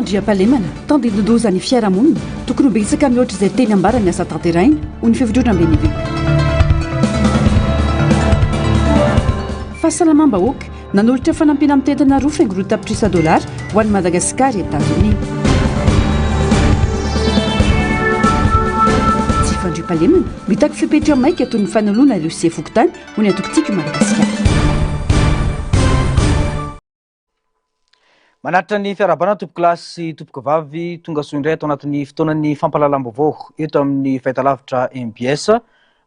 Andriampalemana tandidindozany fiarahamonina tokony ho betsaka mihoatra izay teny ambarany asa tanteraina ho ny fivodronambe ny veka fahasalamam-bahoaka nanolotra fanampiana amin'ny tentana roa faingo tapitrisa $, ho an'ny Madagasikara Etats-Unis. Jifa Andriampalemana mitaky fipetra maika toy ny fanoloana ireo sy fokotany ho ny atokitsika Madagasikara. Manaritra ny fiarabana tompoko lahy sy tompoko vavy tonga soa indray atao anatin'ny fotoanan'ny fampahalalam-baovao eto amin'ny fahitalavitra MBS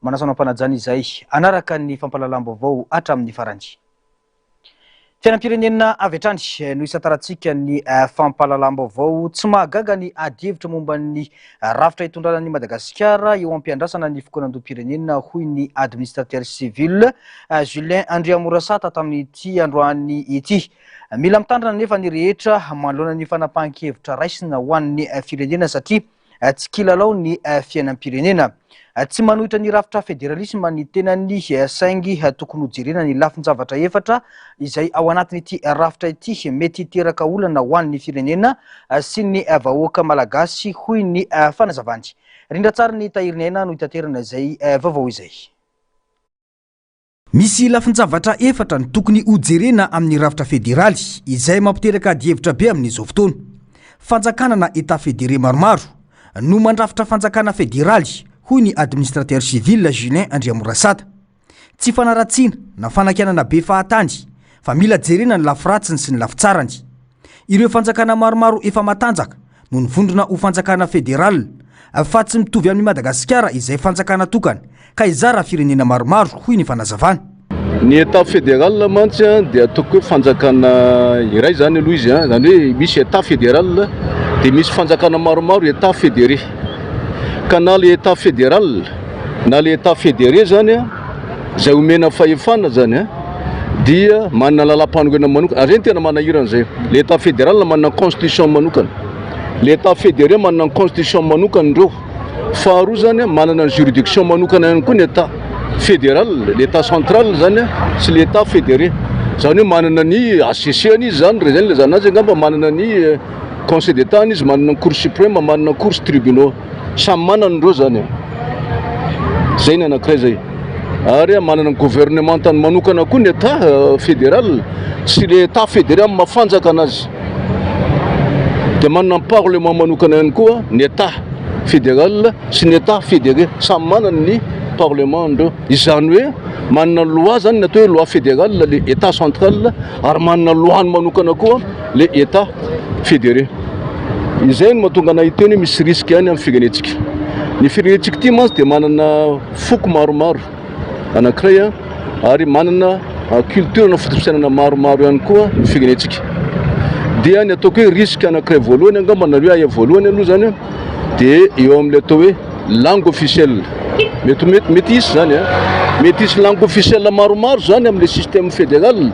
manasana ampanajana izay anaraka ny fampahalalam-baovao hatramin'ny farany. Fiainam-pirenena avy hatrany no isataratsika ny fampahalalam-baovao tsy mahagaga ny adihevitra momba ny rafitra hitondranan'ny Madagasikara eo am-piandrasana ny fikonan-doam-pirenena hoy ny administrateur civil Julien Andriamorasata tamin'ity androany ity. Mila mitandrina nefa ny rehetra manoloana ny fanapahan-kevitra raisina ho an'ny firenena satria tsy kilalao ny fiainam-pirenena. Tsy manohitra ny rafitra federalisme ny tenany saingy tokony hojerena ny lafin-javatra efatra izay ao anatin'ity rafitra ity mety hiteraka olana ho an'ny firenena sy ny vahoaka malagasy hoy ny fanazavany. Rindra tsara ny tahirinena no hitaterana izay vaovao izay. Misy lafin-javatra efatra ny tokony hojerena amin'ny rafitra federaly izay mampiteraka adihevitra be amin'izao fotoana. Fanjakana na état fédéré maromaro no mandrafitra fanjakana federaly hoy ny administrateur civil Julien Andriamorasata. Tsy fanaratsiana na fanakianana be fahatany fa mila jerena ny lafiratsiny sy ny lafitsarany. Ireo fanjakana maromaro efa matanjaka no nivondrona ho fanjakana federaly fa tsy mitovy amin'ny Madagasikara izay fanjakana tokana ka izara firenena maromaro hoy ny fanazavana. Ny état fédéral mantsy dia ataoko hoe fanjakana iray zany aloha izy zany hoe misy état fédéral dia misy fanjakana maromaro état fédéré. Ka na le état fédéral na le état fédéré zany izay omena fahefana zany dia manana lalam-panomena manokana. Reny tena manahirana zay. Le état fédéral manana constitution manokana. Le état fédéré manana constitution manokana ndreo. Faharoa zany manana juridiction manokana ihany koa ny état fédéral, l'état central zany sy l'état fédéré. Zany hoe manana ny ACC-ny izy zany re zany le zanazy angamba manana ny conseil d'état izy manana cour suprême manana cour tribunaux. Samy manana ndreo zany. Zay ny anankiray zay. Ary manana gouvernement tany manokana koa ny état fédéral sy le état fédéré amin'ny mafanjaka anazy. Dia manana parlement manokana ihany koa ny état fédéral sy ny état fédéré. Samy manana ny parlement ndreo. Izany hoe manana loi zany natao hoe loi fédéral le état central ary manana loi manokana koa le état fédéré. Izay no mahatonga anahy iteny misy risque ihany amin'ny firenentsika. Ny firenentsika ity mantsy dia manana foko maromaro anankiray ary manana culture na fotopisainana maromaro ihany koa ny firenentsika. Dia ny ataoko hoe risque anankiray voalohany angamba na hoe aya voalohany aloha zany dia eo amin'ilay atao hoe langue officielle. Mety isy zany mety isy langue officielle maromaro zany amin'ny système fédéral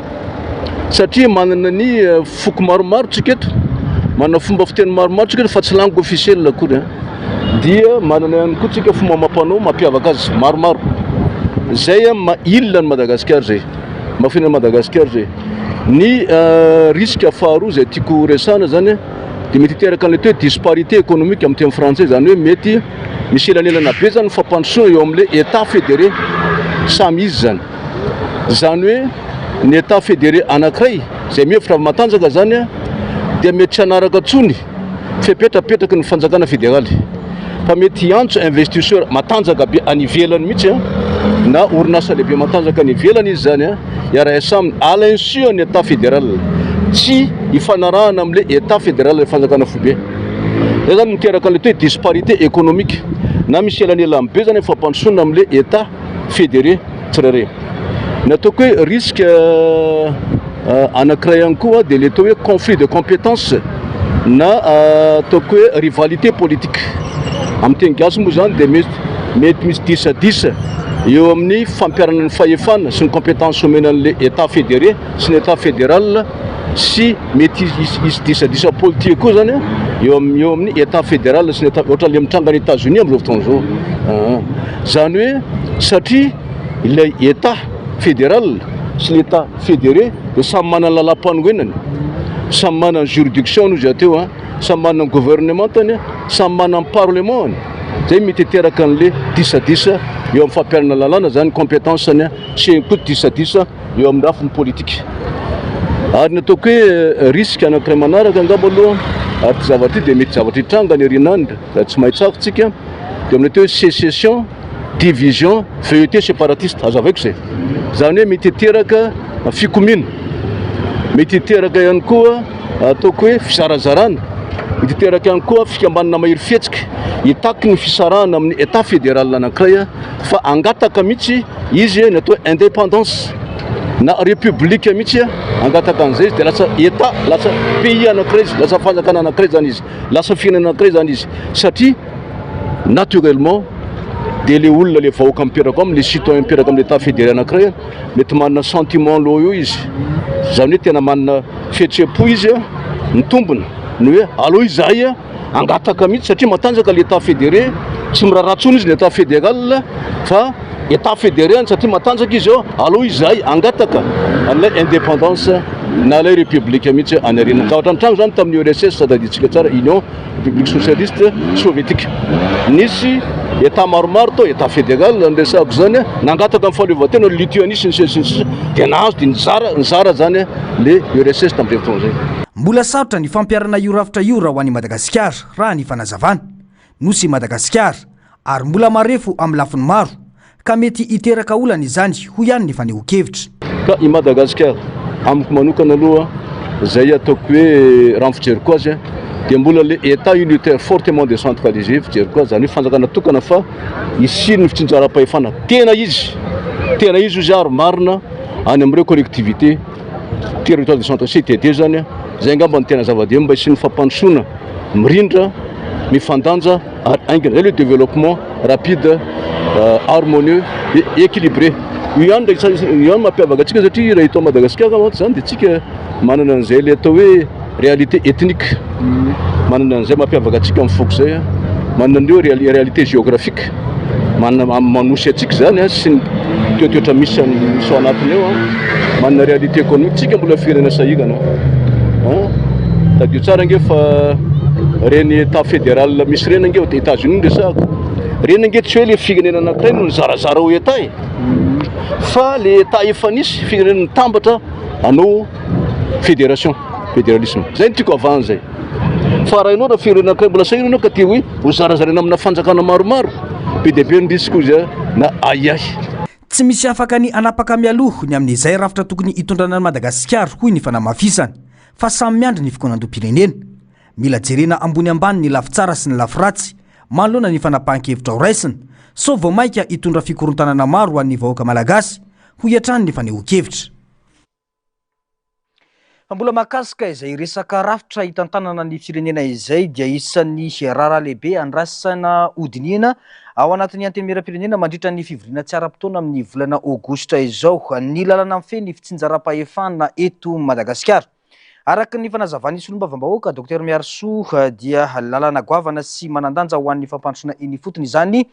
satria manana ny foko maromaro tsika eto. Manana fomba fiteny maromaro tsika fa tsy langue officielle akory. Dia manana ihany koa tsika fomba amam-panao mampiavaka azy maromaro. Zay ilona ny Madagasikara zay. Mafina Madagasikara zay. Ny risque faharoa zay tiako resana zany dia mety hiteraka an'ilay hoe disparité économique amin'ny teny français zany hoe mety misy elanelana be zany fampandrosoana eo amin'ilay état fédéré samy izy zany. Zany hoe ny état fédéré anankiray zay mihevitra matanjaka zany dia mety tsy hanaraka tsony fipetrapetraky ny fanjakana fédéraly fa mety antso investisseur matanjaka be any ivelany mihitsy na orinasa lehibe matanjaka any ivelany izy zany iaraha saminy à l'insu ny état fédéral tsy hifanarahana amin'ilay état fédéral fanjakana fobe. Zay zany miteraka an'ilay hoe disparité économique na misy elanelany be zany fampandrosoana amin'ilay état fédéré tsirairay. Ny ataoko hoe risque anankiray ihany koa dia le atao hoe conflit de compétence na ataoko hoe rivalité politique. Amin'ny teny gasy moa zany dia mety misy disadisa eo amin'ny fampiarana ny fahefana sy ny compétence omena an'ilay état fédéré sy ny état fédéral sy mety isy disadisa politique koa zany eo amin'ny état fédéral sy ny état ohatran'ilay mitranga ny États-Unis amin'izao fotoana zao. Zany hoe satria ilay état fédéral sy l'état fédéré dia samy manana lalam-panorenany, samy manana juridiction no izy ateo samy manana ny gouvernementany samy manana ny parlement zay miteraka an'le disadisa eo amin'ny fampiarana lalàna zany compétenceny sy koa disadisa eo amin'ny rafiny politique ary ny ataoko hoe risque anankiray manaraka angamba aloha ary ty zavatra dia mety zavatra hitranga ny herinandro za tsy mahitsafitsika dia amin'ny atao hoe sécession division veuilleté séparatiste azavaiko zay zany hoe mety hiteraka fikomina mety hiteraka ihany koa ataoko hoe fizarazarana mety hiteraka ihany koa fikambanana mahery fihetsika hitaky ny fisarahana amin'ny état fédéral anankiray fa angataka mihitsy izy ny atao hoe indépendance na république mihitsy angataka an'izay izy dia lasa état lasa pays anankiray izy lasa fanjakana anankiray zany izy lasa firenena anankiray zany izy satria naturellement dia le olona le vahoaka mipiraka aminy le citoyen mipiraka amin'ny état fédéral anankiray mety manana sentiment lo io izy zany hoe tena manana fihetsem-po izy ny tombony ny hoe aloha izahay angataka mihitsy satria matanjaka l'état fédéré tsy miraratsony izy ny état fédéral fa état fédéré satria matanjaka izy aloha izahay angataka an'ilay indépendance na lay république mihitsy any arena zavatra nitrano zany tamin'ny URSS sadaditsika tsara union république socialiste soviétique nisy état maromaro tao état fédéral nresahako zany nangataka amin'ny fahaleovan-tena Lituanie sy ny dia nahazo dia nizara zany le URSS tamin'ireo fotoana zay. Mbola sarotra ny fampiarana io rafitra io raha ho an'i Madagasikara raha ny fanazavana nosy Madagasikara ary mbola marefo amin'ny lafiny maro ka mety hiteraka olana izany ho ihany ny faneho-kevitra. Ka i Madagasikara amiko manokana aloha zay ataoko hoe raha fijeriko azy dia mbola le état unitaire fortement décentralisé fijeriko azy zany hoe fanjakana tokana fa isiny ny fitsinjaram-pahefana tena izy izy ary marina any amin'ireo collectivité territoire décentralisé CTD zany zay angamba ny tena zava-dehibe mba isiny fampandrosoana mirindra mifandanja ary aingana zay le développement rapide harmonieux et équilibré io ihany mampiavaka atsika satria raha ito Madagasikara zany dia tsika manana an'izay le atao hoe réalité ethnique manana an'izay mampiavaka atsika amin'ny foko zay manana an'ireo réalité géographique manana manosy atsika zany sy ny toetoetra misy ao anatiny eo manana réalité économique tsika mbola firenena sahigana tadio tsara nge fa reny état fédéral misy reny nge États-Unis resahako reny nge tsy hoe le firenena anankiray no nizarazara ho état fa le état efa nisy firenena nitambatra anao fédération fédéralisme zay tiako avahany zay fa raha ianao raha firenena anankiray mbola sahina anao ka tia hoe ho zarazarana amina fanjakana maromaro be dia be ny risque izy na aiay tsy misy afaka ny anapaka mialoha ny amin'izay rafitra tokony hitondrana ny Madagasikara hoy ny fanamafisany fa samy miandry ny fikonan-dom-pirenena mila jerena ambony ambany ny lafi tsara sy ny lafi ratsy manoloana ny fanapahan-kevitra ho raisina so vao maika hitondra fikorontanana maro ho an'ny vahoaka malagasy ho iatrany ny faneho-kevitra. Mbola makasika izay resaka rafitra hitantanana ny firenena izay dia isan'ny rara lehibe andrasana odinina ao anatin'ny antenimieram-pirenena mandritra ny fivoriana tsy ara-potoana amin'ny volana aogositra izao ny lalana mifeny fitsinjaram-pahefana eto Madagasikara. Araka ny fanazavany solombavam-bahoaka Dr Miarso dia lalana goavana sy manandanja ho an'ny fampandrosoana iny fotony izany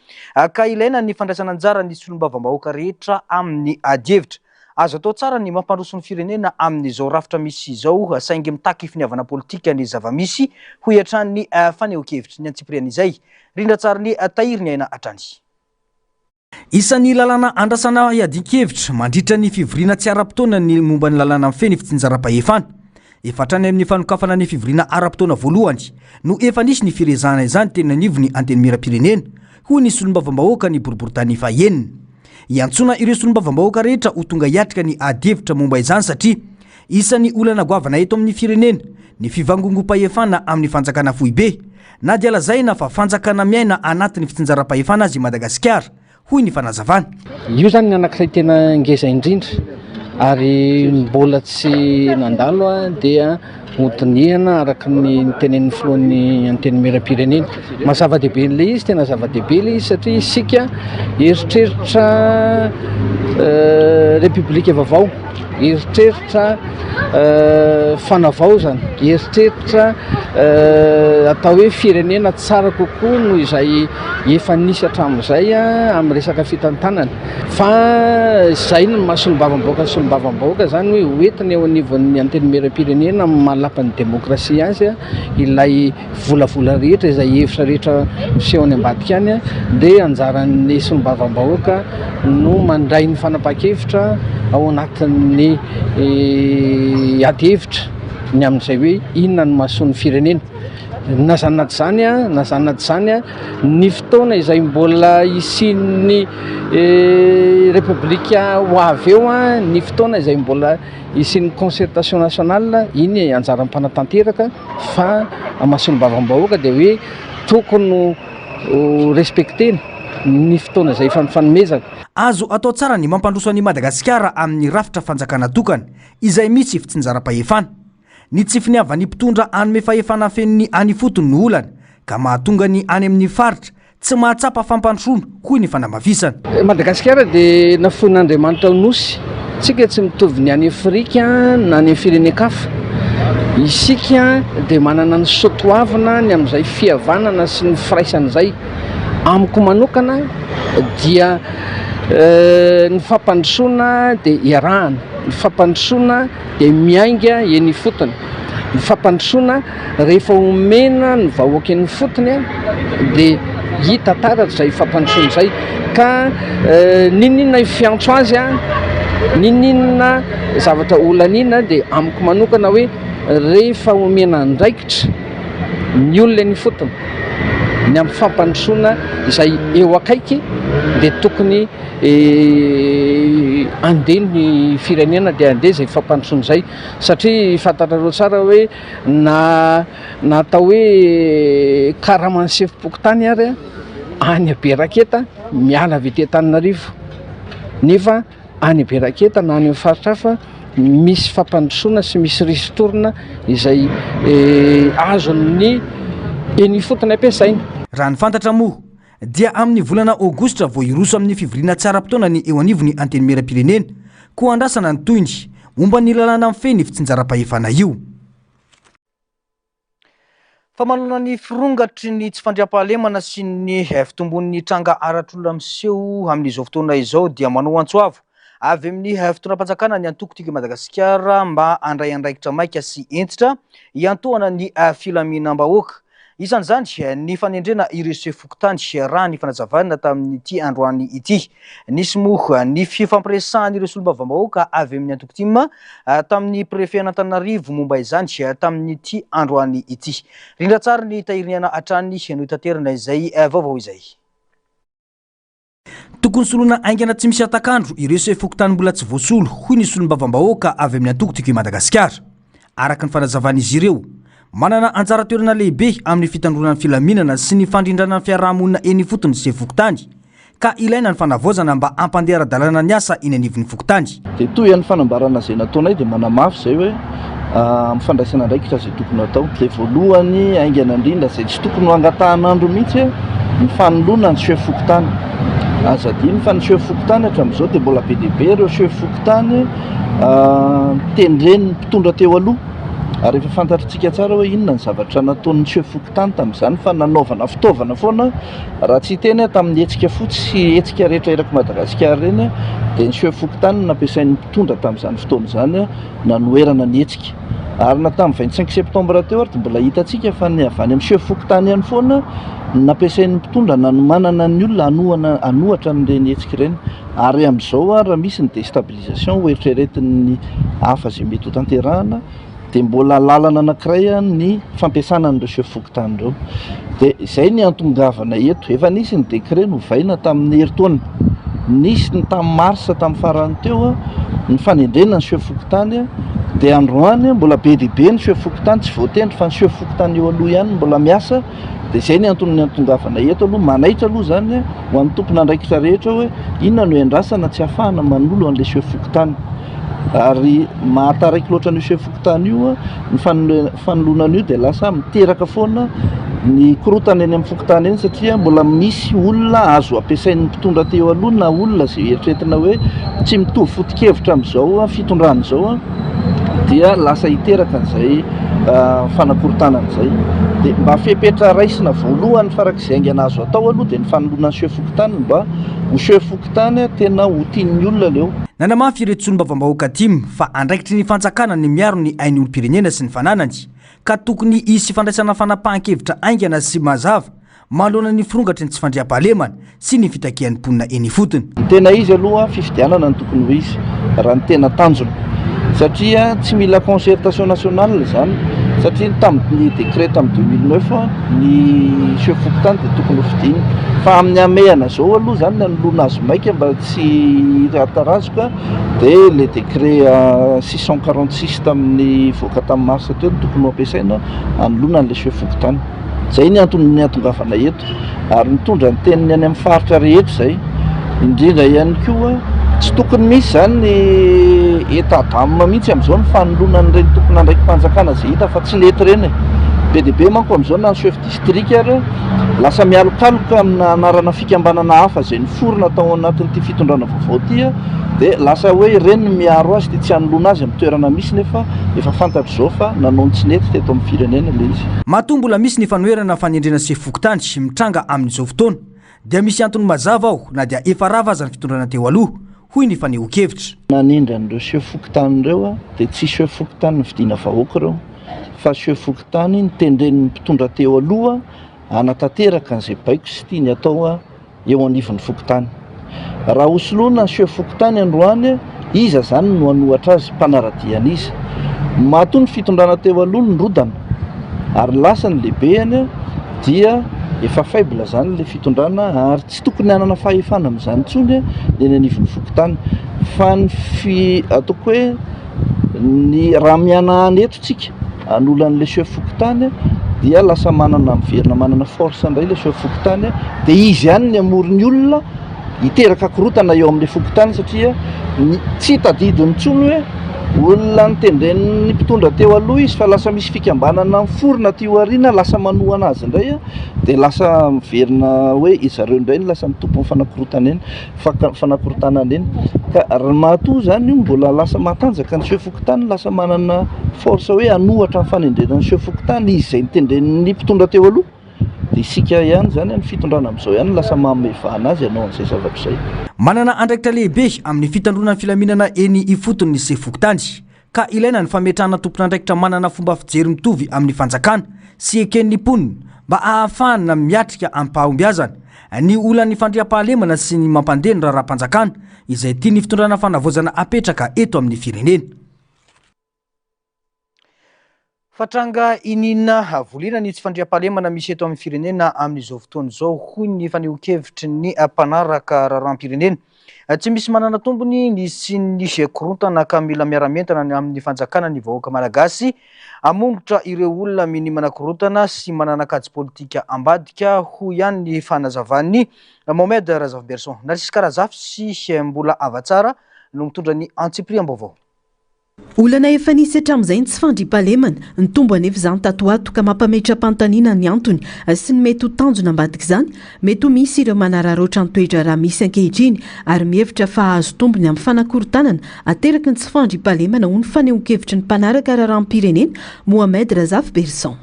ka ilaina ny fandraisana anjara ny solombavam-bahoaka rehetra amin'ny adievitra. Azo atao tsara ny mampandroso ny firenena amin'izao rafitra misy izao saingy mitaky finiavana politika ny zava-misy ho iatrany faneho-kevitra ny antsipirian'izay rindra tsara ny tahiry ny aina hatrany. Isan'ny lalana andrasana iadin-kevitra mandritra ny fivoriana tsy ara-potoana ny momba ny lalana mifeny fitsinjaram-pahefana. Efatrany amin'ny fanokafana ny fivoriana ara-potoana voalohany no efa nisy ny firezana izany tena nivony antenimieram-pirenena hoy ny solombavam-bahoaka ny boriboritany fahaenina. Iantsona ireo solombavam-bahoaka rehetra ho tonga hiatrika ny adevitra momba izany satria isan'ny olana goavana eto amin'ny firenena ny fivangongom-pahefana amin'ny fanjakana foibe na dia lazaina fa fanjakana miaina anatin'ny fitsinjaram-pahefana azy Madagasikara hoy ny fanazavana. Io zany ny anankiray tena ngeza indrindra ary mbola tsy nandalo dia hotonihana araka ny tenen'ny filohan'ny antenimieram-pirenena mahazava-dehibe n'le izy tena zava-dehibe le izy satria isika eritreritra république vaovao eritreritra fanavaozana, eritreritra atao hoe firenena tsara kokoa noho izay efa nisy hatramin'izay amin'ny resaka fitantanana. Fa izay no maha solombavam-bahoaka zany hoe hoentiny eo anivon'ny antenimieram-pirenena amin'ny mahalapan'ny demokrasia azy ilay volavola rehetra izay hevitra rehetra miseho any ambadika any dia anjaran'ny solombavam-bahoaka no mandray ny fanapahan-kevitra ao anatin'ny ady hevitra ny amin'izay hoe inona no mahasoa ny firenena. Nazanady zany ny fotoana izay mbola isian'ny république ho avy eo ny fotoana izay mbola isian'ny concertation nationale iny anjaran'ny mpanatanteraka fa mahasolombavam-bahoaka dia hoe tokony respectena ny fotoana izay efa mifanomezaka. Azo atao tsara ny mampandroso an'i Madagasikara amin'ny rafitra fanjakana tokana izay misy fitsinjaram-pahefana. Ny tsy finiavan'ny mpitondra anome fahefana fen'ny any fotony ny olana ka mahatonga ny any amin'ny faritra tsy mahatsapa fampandrosoana hoy ny fanamafisana. Madagasikara dia nafon'Andriamanitra ho nosy. Tsika tsy mitovy ny any Afrika na ny firenen-kafa. Isika dia manana ny soatoavana ny amin'izay fihavanana sy ny firaisan'izay. Amiko manokana dia ny fampandrosoana dia iarahana, ny fampandrosoana dia miainga eny fotony, ny fampandrosoana rehefa omena ny vahoaka eny fotony dia hita taratra izay fampandrosoana izay ka ninona fiantso azy ninona zavatra olanina dia amiko manokana hoe rehefa omena ndraikitra ny olona eny fotony ny amin'ny fampandrosoana izay eo akaiky dia tokony andeha ny firenena dia andeha izay fampandrosoana izay satria fantatrareo tsara hoe na atao hoe karamanysefim-pokotany ary any Beraketa miala avy ety Antananarivo nefa any Beraketa na any amin'ny faritra hafa misy fampandrosoana sy misy risotorona izay azon'ny eny fotony ampiasaina. Raha ny fantatra moa dia amin'ny volana Aogositra vao iroso amin'ny fivoriana tsara-potoana ny eo anivon'ny antenimieram-pirenena koa andrasana ny toyny momba ny lalàna mifehy ny fitsinjaram-pahefana io. Fa manana ny firongatry ny tsy fandriam-pahalemana sy ny fitombon'ny tranga aratr'olona miseho amin'izao fotoana izao dia manao antsoavo avy amin'ny fotoanam-panjakana ny antoko Madagasikara mba handray andraikitra maika sy entitra iantohana ny filaminam-bahoaka. Isan'izany ny fanendrena ireo sefokotany raha ny fanazavana tamin'ity androany ity. Nisy moa ny fifampiresahan'ireo solombavam-bahoaka avy amin'ny antoko tamin'ny prefet Antananarivo momba izany tamin'ity androany ity. Rindra tsara ny tahiriniana hatrany no tanterana izay vaovao izay. Tokony soloana aingana tsy misy atakandro ireo sefokotany mbola tsy voasolo hoy ny solombavam-bahoaka avy amin'ny antoko Madagasikara. Araka ny fanazavan'izy ireo manana anjara toerana lehibe amin'ny fitandronana filaminana sy ny fandrindrana fiarahamonina eny fotony sy fokotany ka ilaina ny fanavaozana mba ampandehara dalana ny asa eny anivon'ny fokotany. Dia toy ny fanambarana izay nataonay dia manamafy izay hoe mifandraisana ndraikitra izay tokony atao. Ilay voalohany aingana indrindra izay tsy tokony ho angatahan'andro mihitsy ny fanoloana ny seho fokotany. Aza diny fa ny seho fokotany hatramin'izao dia mbola be dia be ireo seho fokotany tendreny mpitondra teo aloha. Ary efa fantatritsika tsara hoe inona ny zavatra nataon'ny seho fokotany tamin'izany fa nanaovana fitaovana foana raha tsy teny tamin'ny hetsika fotsy sy hetsika rehetra eraky Madagasikara reny dia ny seho fokotany nampiasain'ny mpitondra tamin'izany fotoana izany nanoerana ny hetsika. Ary na tamin'ny 25 septambra teo ary dia mbola hitantsika fa ny avy any amin'ny seho fokotany ihany foana nampiasain'ny mpitondra nanomanana ny olona anohatra n'ireny hetsika ireny. Ary amin'izao raha misy ny déstabilisation ho eritreretin'ny hafa izay mety ho tanterahana dia mbola lalana anankiray ny fampiasana n'ireo seho fokotany ireo. Dia izay ny antongavana eto. Efa nisy ny décret novaina tamin'ny herintaona. Nisy ny tamin'ny marsa tamin'ny farany teo ny fanendrena ny seho fokotany dia androany mbola be dia be ny seho fokotany tsy voatendry fa ny seho fokotany eo aloha ihany mbola miasa. Dia izay ny antongavana eto aloha manaitra aloha zany ho amin'ny tompona andraikitra rehetra hoe inona no iandrasana tsy ahafahana manolo an'ilay seho fokotany. Ary mahataraiky loatra ny seho fokotany io ny fanoloana io dia lasa miteraka foana ny korotana eny amin'ny fokotany eny satria mbola misy olona azo ampiasain'ny mpitondra teo aloha na olona zay eritreretina hoe tsy mitovy foto-kevitra amin'izao fitondrana izao dia lasa hiteraka an'izay fanakorotana an'izay dia mba fepetra raisina voalohany farak'izay aingana azo atao aloha dia ny fanoloana ny fokotany mba ho fokotany tena ho tian'ny olona leo. Nanamafy ireto solom-bavam-bahoaka timy fa andraikitry ny fanjakana ny miaro ny ain'ny olom-pirenena sy ny fananany ka tokony isy fandraisana fanapahan-kevitra aingana sy mazava manoloana ny firongatry ny tsy fandriam-pahalemana sy ny fitakian'ny mponina eny fotony. Tena izy aloha fifidianana ny tokony ho izy raha ny tena tanjona satria tsy mila concertation nationale zany satria tamin'ny décret tamin'ny 2009 ny fokotany dia tokony ho fidiny fa amin'ny amehana zao aloha zany nanoloana azy maika mba tsy ratarazoka dia le décret 646 tamin'ny voaka tamin'ny mars teo tokony ho ampiasaina anoloana an'le fokotany. Zay ny antony atongavana eto ary mitondra ny teniny any amin'ny faritra rehetra zay indrindra ihany koa tsy tokony misy zany ny état d'âme mihitsy amin'izao ny fanoloana n'ireny tokony andraiky mpanjakana zay hita fa tsy lety reny be dia be manko amin'izao na ny chef district ary lasa mialokaloka amina anarana fikambanana hafa zay ny forona tao anatin'ity fitondrana vaovao ity dia lasa hoe ireny miaro azy dia tsy hanoloana azy amin'ny toerana misy nefa efa fantatra izao fa nanao ny tsy nety teto amin'ny firenena ilay izy. Matombola misy ny fanoherana fanendrena sy fokotany mitranga amin'izao fotoana dia misy antony mazava ao na dia efa rava aza ny fitondrana teo aloha hoy ny faneho-kevitra. Nanendra an'ireo fokotany ireo dia tsy fokotany ny vidiana vahoaka ireo fa fokotany ny tendren'ny mpitondra teo aloha anatanteraka an'izay baiko sy tiany atao eo anivon'ny fokotany. Raha hosoloana ny fokotany androany iza zany no hanohatra azy mpanaradiana izy mato ny fitondrana teo aloha ny rodana ary lasa ny lehibeny dia efa faible zany le fitondrana ary tsy tokony hanana fahefana amin'izany intsony ny anivon'ny fokotany fa ny ataoko hoe ny raha mianahany eto tsika hanolan'le fokotany dia lasa manana miverina manana force indray le fokotany dia izy ihany ny amoron'ny olona hiteraka korotana eo amin'le fokotany satria tsy tadidiny intsony hoe olona nitendren'ny mpitondra teo aloha izy fa lasa misy fikambanana miforona ty aoriana lasa manohana azy indray dia lasa miverina hoe zareo indray ny lasa mitompo ny fanakorotana eny ka mahatoa zany io mbola lasa matanjaka ny fokotany lasa manana force hoe hanohatra ny fanendrenan'ny fokotany izy izay nitendren'ny mpitondra teo aloha dia isika ihany zany amin'ny fitondrana amin'izao ihany lasa mamevahana azy ianao an'izay zavatra izay. Manana andraikitra lehibe amin'ny fitandronan'ny filaminana eny ifotony ny fokotany ka ilaina ny fametrahana tompon'andraikitra manana fomba fijery mitovy amin'ny fanjakana sy eken'ny mponina mba ahafahana miatrika amin'ny mpahombiazana ny olan'ny fandriam-pahalemana sy ny mampandeha ny raharaham-panjakana izay tiany fitondrana fanavaozana apetraka eto amin'ny firenena. Fatranga inina volina ny tsy fandriam-pahalemana misy eto amin'ny firenena amin'izao fotoana izao hoy ny faneho-kevitry ny mpanaraka raharaham-pirenena. Tsy misy manana tombony ny sy ny korontana ka mila miara-mentana amin'ny fanjakana ny vahoaka malagasy amongotra ireo olona minimana korontana sy manana kajy politika ambadika hoy ihany ny fanazavan'ny Mohamed Razafberson. Narcisy Karazafy sy mbola avatsara no mitondra ny Antsipriam-baovao. Olana efa nisy hatramin'izay tsy fandriam-pahalemana ny tombo anefa izany tatoato ka mampametra-panontaniana ny antony sy ny mety ho tanjona ambadika izany mety ho misy ireo manararoatra ny toetra raha misy ankehitriny ary mihevitra fa azo tombony amin'ny fanakorotanana ateraky ny tsy fandriam-pahalemana ho ny faneho-kevitry ny mpanaraka raharaham-pirenena Mohamed Razafberson.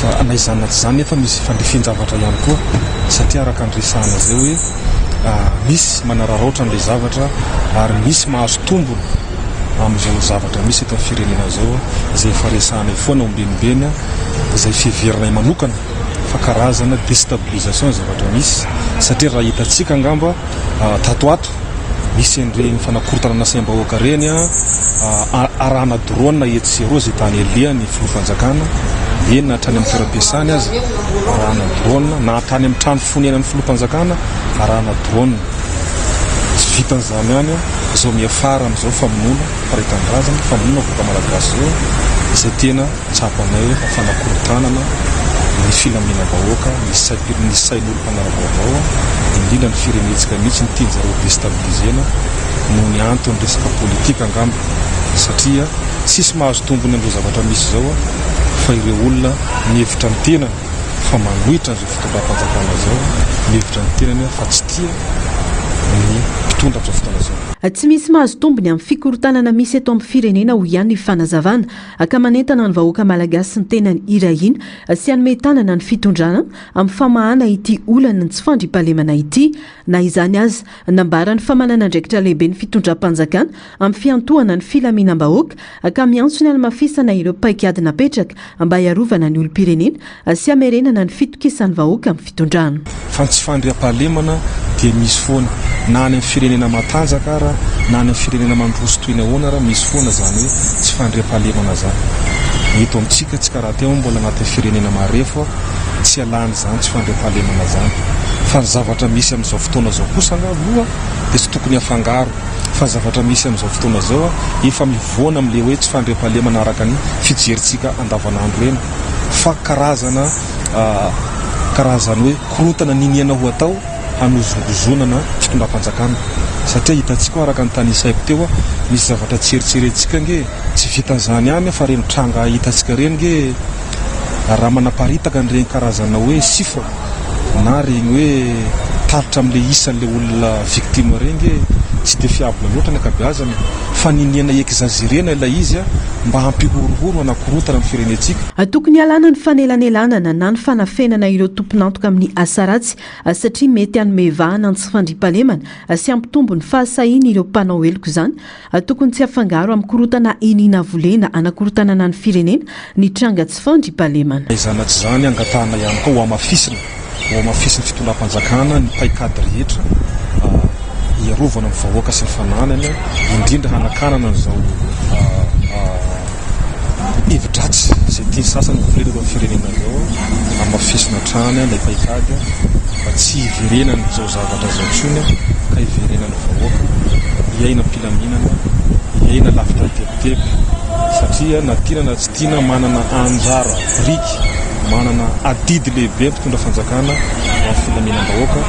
Fa anaizana tsy izany nefa misy fandrifian-javatra ihany koa satria araka ny resahana zay hoe misy manararoatra n'ilay zavatra ary misy mahazo tombony amin'izao zavatra misy eto amin'ny firenena zao izay efa resahana foana ombenimbeny izay fiheverana manokana fa karazana déstabilisation zavatra misy satria raha hitantsika angamba tatoato misy an'ireny fanakorotana na saim-bahoaka reny arahana drone eto sy eroa izay tany alehany filofanjakana eny na hatrany amin'ny toeram-piasany azy arahana drone na hatrany amin'ny trano fonenan'ny filofanjakana arahana drone tsy vitan'izany ihany izao miafara amin'izao famonoana faritan-drazana famonoana voaka malagasy zao izay tena tsapanay fanakorotanana ny filaminam-bahoaka ny sain'olo mpanara-baovao indrindra ny firenetsika mihitsy ny tianjareo déstabilisena noho ny antony resaka politika angamba satria tsisy mahazo tombony amin'ireo zavatra misy zao fa ireo olona mihevitra ny tena fa fa manohitra zay fitondram-panjakana zao mihevitra ny tenany fa tsy tia ny mpitondra amin'izao fotoana zao. Tsy misy mahazo tombony amin'ny fikorotanana misy eto amin'ny firenena ho ihany ny fanazavana ka manentana ny vahoaka malagasy sy ny tenany irahina sy hanome tanana ny fitondrana amin'ny famahana ity olana ny tsy fandriampahalemana ity na izany aza nambarany famanana andraikitra lehibe ny fitondram-panjakana amin'ny fiantohana ny filaminam-bahoaka ka miantso ny almafisana ireo paikady napetraka mba hiarovana ny olom-pirenena sy hamerenana ny fitokisan'ny vahoaka amin'ny fitondrana. Fa tsy fandriampahalemana dia misy foana na any amin'ny firenena matanjaka ara na any amin'ny firenena mandroso toy ny ahoana raha misy foana zany hoe tsy fandriampahalemana zany. Eto amintsika tsy karaha teo mbola anatin'ny firenena marefa tsy alany zany tsy fandriampahalemana zany. Fa ny zavatra misy amin'izao fotoana zao kosa aloha dia tsy tokony hafangaro. Fa zavatra misy amin'izao fotoana zao efa mivoana amin'ilay hoe tsy fandriampahalemana araka ny fijerintsika andavanandro reny. Fa karazana hoe korotana niniana ho atao hanozongozonana fitondram-panjakana. Satria hitantsika araka ny tany isaiko teo misy zavatra tseritserentsika nge tsy vita zany ihany fa reny tranga hitantsika reny nge raha manaparitaka n'ireny karazana hoe sifa na reny hoe taritra amin'ilay isan'ilay olona victime reny nge tsy dia fiavona loatra ny ankabeazany fa niniana ekzazerena ilay izy mba hampihorohoro anakorotana amin'ny firenetsika. Tokony alana ny fanelanelanana na ny fanafenana ireo tomponantoka amin'ny asa ratsy satria mety hanome vahana ny tsy fandriampahalemana sy hampitombo ny fahasahiana ireo mpanao eloko izany. Tokony tsy hafangaro amin'ny korotana inina volena anakorotanana ny firenena ny tranga tsy fandriampahalemana. Izana tsy izany angatahana ihany koa ho amafisina fitondram-panjakana ny paikady rehetra iarovana amin'ny vahoaka sy ny fananana indrindra hanakanana n'izao hevidratsy izay tiany sasany volena eo amin'ny firenena zao amafisina trany ilay paikady mba tsy hiverenany izao zavatra zao intsony ka hiverenany vahoaka hiaina mpilaminana hiaina lavitra teboteby satria na tiana na tsy tiana manana anjara briky manana adidy lehibe mpitondra fanjakana ho amin'ny filaminam-bahoaka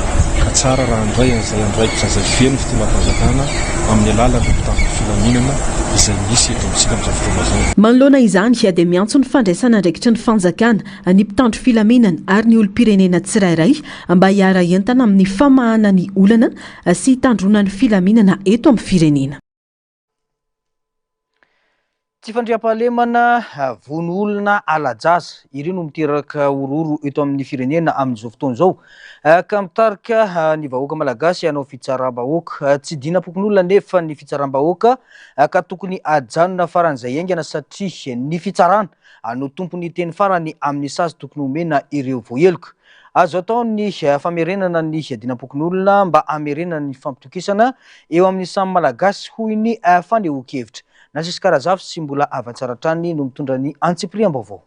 ka tsara raha andray an'izay andraikitra izay feno fitondram-panjakana amin'ny alalan'ny mpitandro filaminana izay misy eto amintsika amin'izao fotoana zao. Manoloana izany dia miantso ny fandraisana andraikitra ny fanjakana ny mpitandro filaminana ary ny olom-pirenena tsirairay mba hiara-entana amin'ny famahana ny olana sy hitandrona ny filaminana eto amin'ny firenena. Tsy fandriampahalemana vono olona alajaza ireo no miteraka ororo eto amin'ny firenena amin'izao fotoana izao ka mitarika ny vahoaka malagasy hanao fitsaram-bahoaka tsy dinam-pokon'olona nefa ny fitsaram-bahoaka ka tokony ajanona faran'izay aingana satria ny fitsarana no tompony teny farany amin'ny sazy tokony omena ireo voaheloka. Azo atao ny famerenana ny dinam-pokon'olona mba hamerenana ny fampitokisana eo amin'ny samy malagasy hoy ny fanehoan-kevitra. Nasisy karazafy sy mbola avatsaratrany no mitondra ny antsipriam-baovao.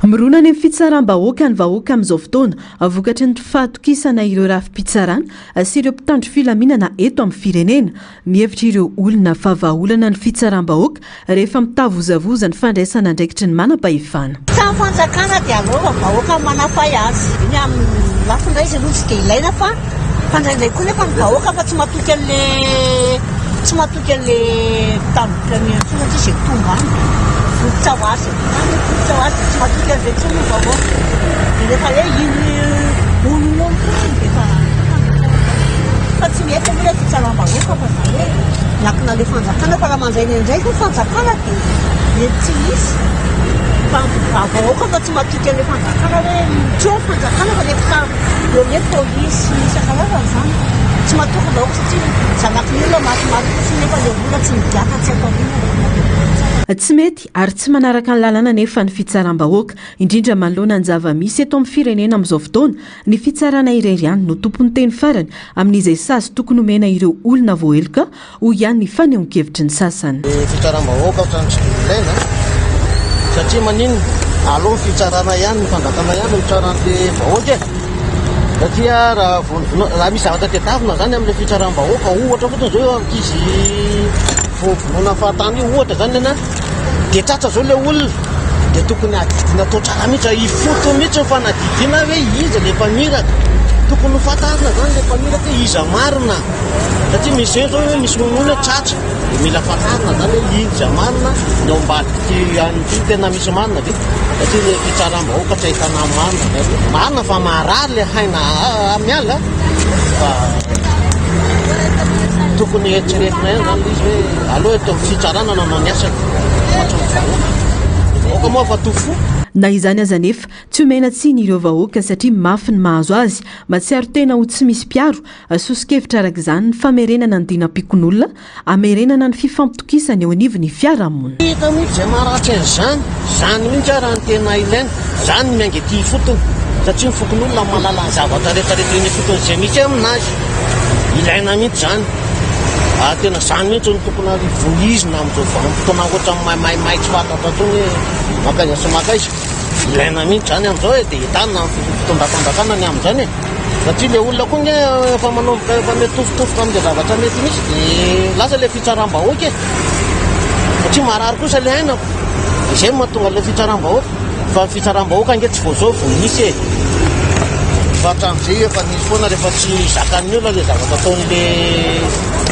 Mirona ny fitsaram-bahoaka ny vahoaka amin'izao fotoana vokatry ny fahatokisana ireo rafi-pitsarana sy ireo mpitandro filaminana eto amin'ny firenena. Mihevitra ireo olona fa vahaolana ny fitsaram-bahoaka rehefa mitavozavoza ny fandraisana andraikitry ny manam-pahefana. Samy fanjakana dia alova vahoaka manafay azy. Iny amin'ny lafindray izy aloha tsy dia ilaina fa fandraindray koa nefa ny vahoaka fa tsy matoky an'ilay tsy matoky an'ilay mpitandro filaminana tsony satria izay tonga any. Tsawazy tsy matoky an'izay tsony vahoaka. Rehefa hoe iny olona fotsiny dia fa tsy mety aloha ilay fitsaram-bahoaka fa zany hoe miankina ilay fanjakana fa raha mandraina indray koa fanjakana dia mety tsy misy. Fa vahoaka fa tsy matoky an'ilay fanjakana hoe mitsoa fanjakana fa rehefa eo hoe polisy isan-karazany zany tsy matoky vahoaka satria zanakin'olona matimaty fotsiny nefa ilay olona tsy migiaka tsy atao inona. Tsy mety ary tsy manaraka ny lalana nefa ny fitsaram-bahoaka indrindra manoloana ny zava-misy eto amin'ny firenena amin'izao fotoana ny fitsarana iray ihany no tompony teny farany amin'izay sazy tokony omena ireo olona voaheloka ho ihany ny fanehoan-kevitry ny sasany. Fitsaram-bahoaka ohatrany tsy ilaina satria manino aleo fitsarana ihany ny fanjakana ihany no itsaran'ilay vahoaka e. Satria raha misy zavatra tedavina zany amin'ilay fitsaram-bahoaka ohatra fotsiny zao ankizy vonoina fahatany io ohatra zany ana dia tratra zao ilay olona dia tokony adidina atao tsara mihitsy ifoto mihitsy ny fanadidina hoe izy ilay mpaniraka tokony ho fantarina zany le mpamily hoe iza marina satria misy zay zao hoe misy olona tratra de mila fantarina zany hoe iza marina ny ao ambadiky anyty tena misy marina ve satria le fitsaram-bahoaka tsy ahitana marina marina fa marary le haina miala fa tokony eritreretina eny zany izy hoe aloha eto amin'ny fitsarana nanao ny asany ohatran'ny vahoaka moa fa tofo na izany aza nefa tsy omena tsiny ireo vahoaka satria mafy ny mahazo azy matsiaro tena ho tsy misy piaro sosikevitra araka izany ny famerenana ny dinam-pikon'olona amerenana ny fifampitokisana eo anivony fiarahamonina hita mihitsy zay maratra an'izany zany mihitsy raha ny tena ilaina zany ny miainga ty fotony satria ny fokon'olona malala ny zavatra rehetrarehetra iny fotony zay mihitsy aminazy ilaina mihitsy zany tena zany mihitsy ny tokony voizina amin'izao vanim-potoana ohatra maimay tsy fantatra tony makaiza sy makaiza ilaina mihitsy zany amin'izao dia hitana fitondram-panjakana ny amin'izany satria le olona koa nge efa manaovaka efa metofitofoka amin'ilay zavatra mety misy dia lasa le fitsaram-bahoaka satria marary kosa le aina izay mahatonga le fitsaram-bahoaka fa fitsaram-bahoaka nge tsy voazao vo misy fa hatramin'izay efa nisy foana rehefa tsy zakan'ny olona le zavatra ataon'le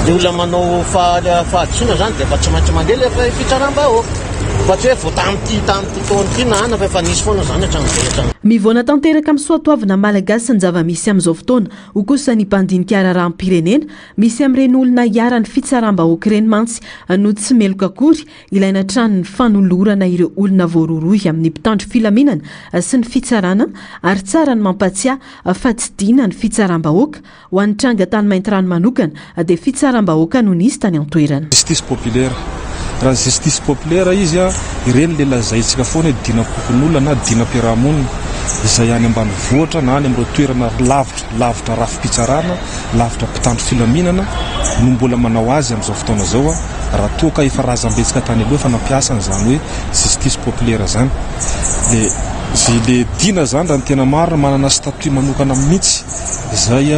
olona manao fahadisoana zany dia efa tsy maintsy mandeha le fitsaram-bahoaka fa tsy hoe vo tamin'ity taon'ity na ana fa efa nisy foana zany hatramin'izay mivoana tanteraka amin'ny soatoavina malagasy ny zava-misy amin'izao fotoana ho kosa ny mpandinika raharam-pirenena misy amin'ireny olona hiara-ny fitsaram-bahoaka ireny mantsy no tsy meloka akory ilaina trano ny fanolorana ireo olona voaroroy amin'ny mpitandro filaminana sy ny fitsarana ary tsara ny mampatsiahy fa tsy dina ny fitsaram-bahoaka ho an'ny tranga tany mainty rano manokana dia fitsaram-bahoaka no nisy tany an-toerana justice populaire raha justice populaire izy ireny le lazaintsika foana hoe dina-pokon'olona na dina-piarahamonina izay any ambany vohatra na any amin'ireo toerana lavitra rafi-pitsarana lavitra mpitandro filaminana no mbola manao azy amin'izao fotoana zao raha toaka efa razam-betsika tany aloha efa nampiasana zany hoe justice populaire zany le dina zany raha ny tena marina manana statut manokana mihitsy izay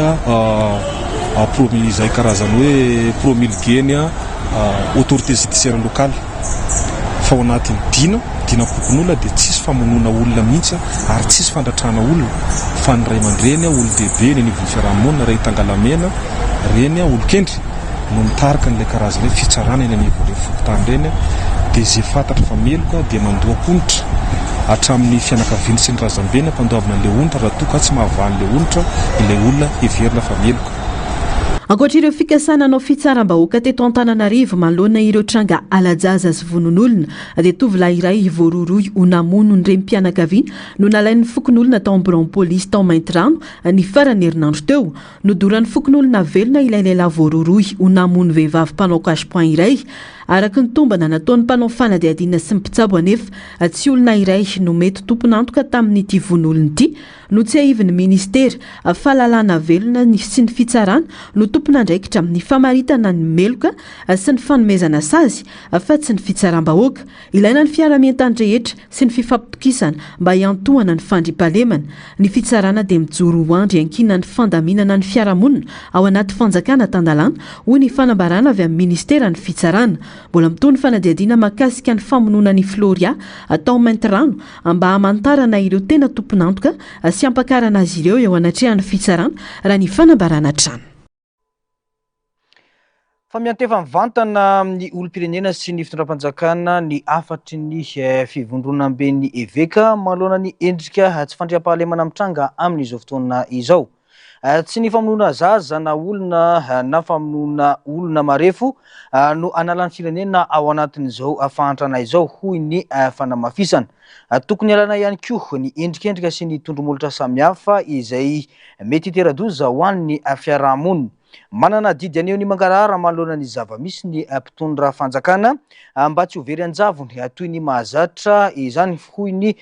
izay karazany hoe promulgueny autorité judiciaire locale fa ao anatin'ny dina-pokon'olona dia tsisy famonoana olona mihitsy ary tsisy fandratrana olona fa ny ray aman-dreny olo-dehibe ny anivon'ny fiarahamonina ray tangalamena reny olo-kendry no mitarika n'ilay karazana hoe fitsarana eny anivon'ireny fokotany reny dia zay fantatra fa meloka dia mandoha-ponitra hatramin'ny fianakaviany sy ny razambeny ampandoavana an'ilay onitra raha toka tsy mahavahan'ilay onitra ilay olona heverina fa meloka ankoatra ireo fikasana anao fitsaram-bahoaka teto Antananarivo manoloana ireo tranga alajaza sy vonon'olona dia tovolahy iray voaroroy ho namono ny renim-pianakaviana no nalain'ny fokon'olona tao ambiron polisy tao Maintirano ny farany herinandro teo nodoran'ny fokon'olona velona ilay lehilahy voaroroy ho namono vehivavy mpanao cache-point iray araka ny tombana nataon'ny mpanao fanadihadiana sy ny mpitsabo anefa tsy olona iray no mety tompon'antoka tamin'ity von'olona ity no tsy haiviny ministera fahalalana velona sy ny fitsarana no tompon'andraikitra amin'ny famaritana ny meloka sy ny fanomezana sazy fa tsy ny fitsaram-bahoaka ilaina ny fiara-mientany rehetra sy ny fifampitokisana mba hiantohana ny fandriampahalemana ny fitsarana dia mijoro ho andry ankina ny fandaminana ny fiarahamonina ao anaty fanjakana tandalana ho ny fanambarana avy amin'ny ministera ny fitsarana mbola mitony fanadihadiana makasika ny famonoana ny Floria atao Maintirano mba hamantarana ireo tena tompon'antoka sy ampakarana azy ireo eo anatrehan'ny fitsarana raha ny fanambarana trano. Fa miantefa mivantana amin'ny olom-pirenena sy ny fitondram-panjakana ny afatry ny fivondronam-ben'ny eveka manoloana ny endrika tsy fandriam-pahalemana mitranga amin'izao fotoana izao. Tsy ny famonoana zaza na olona na famonoana olona marefo no analan'ny firenena ao anatin'izao fahantrana izao hoy ny fanamafisana. Tokony alana ihany koa ny endrikendrika sy ny tondromolotra samihafa izay mety hitera-doza ho an'ny fiarahamonina. Manana didy aneo ny mangarahara manoloana ny zava-misy ny mpitondra fanjakana mba tsy ho very anjavony toy ny mahazatra izany hoy ny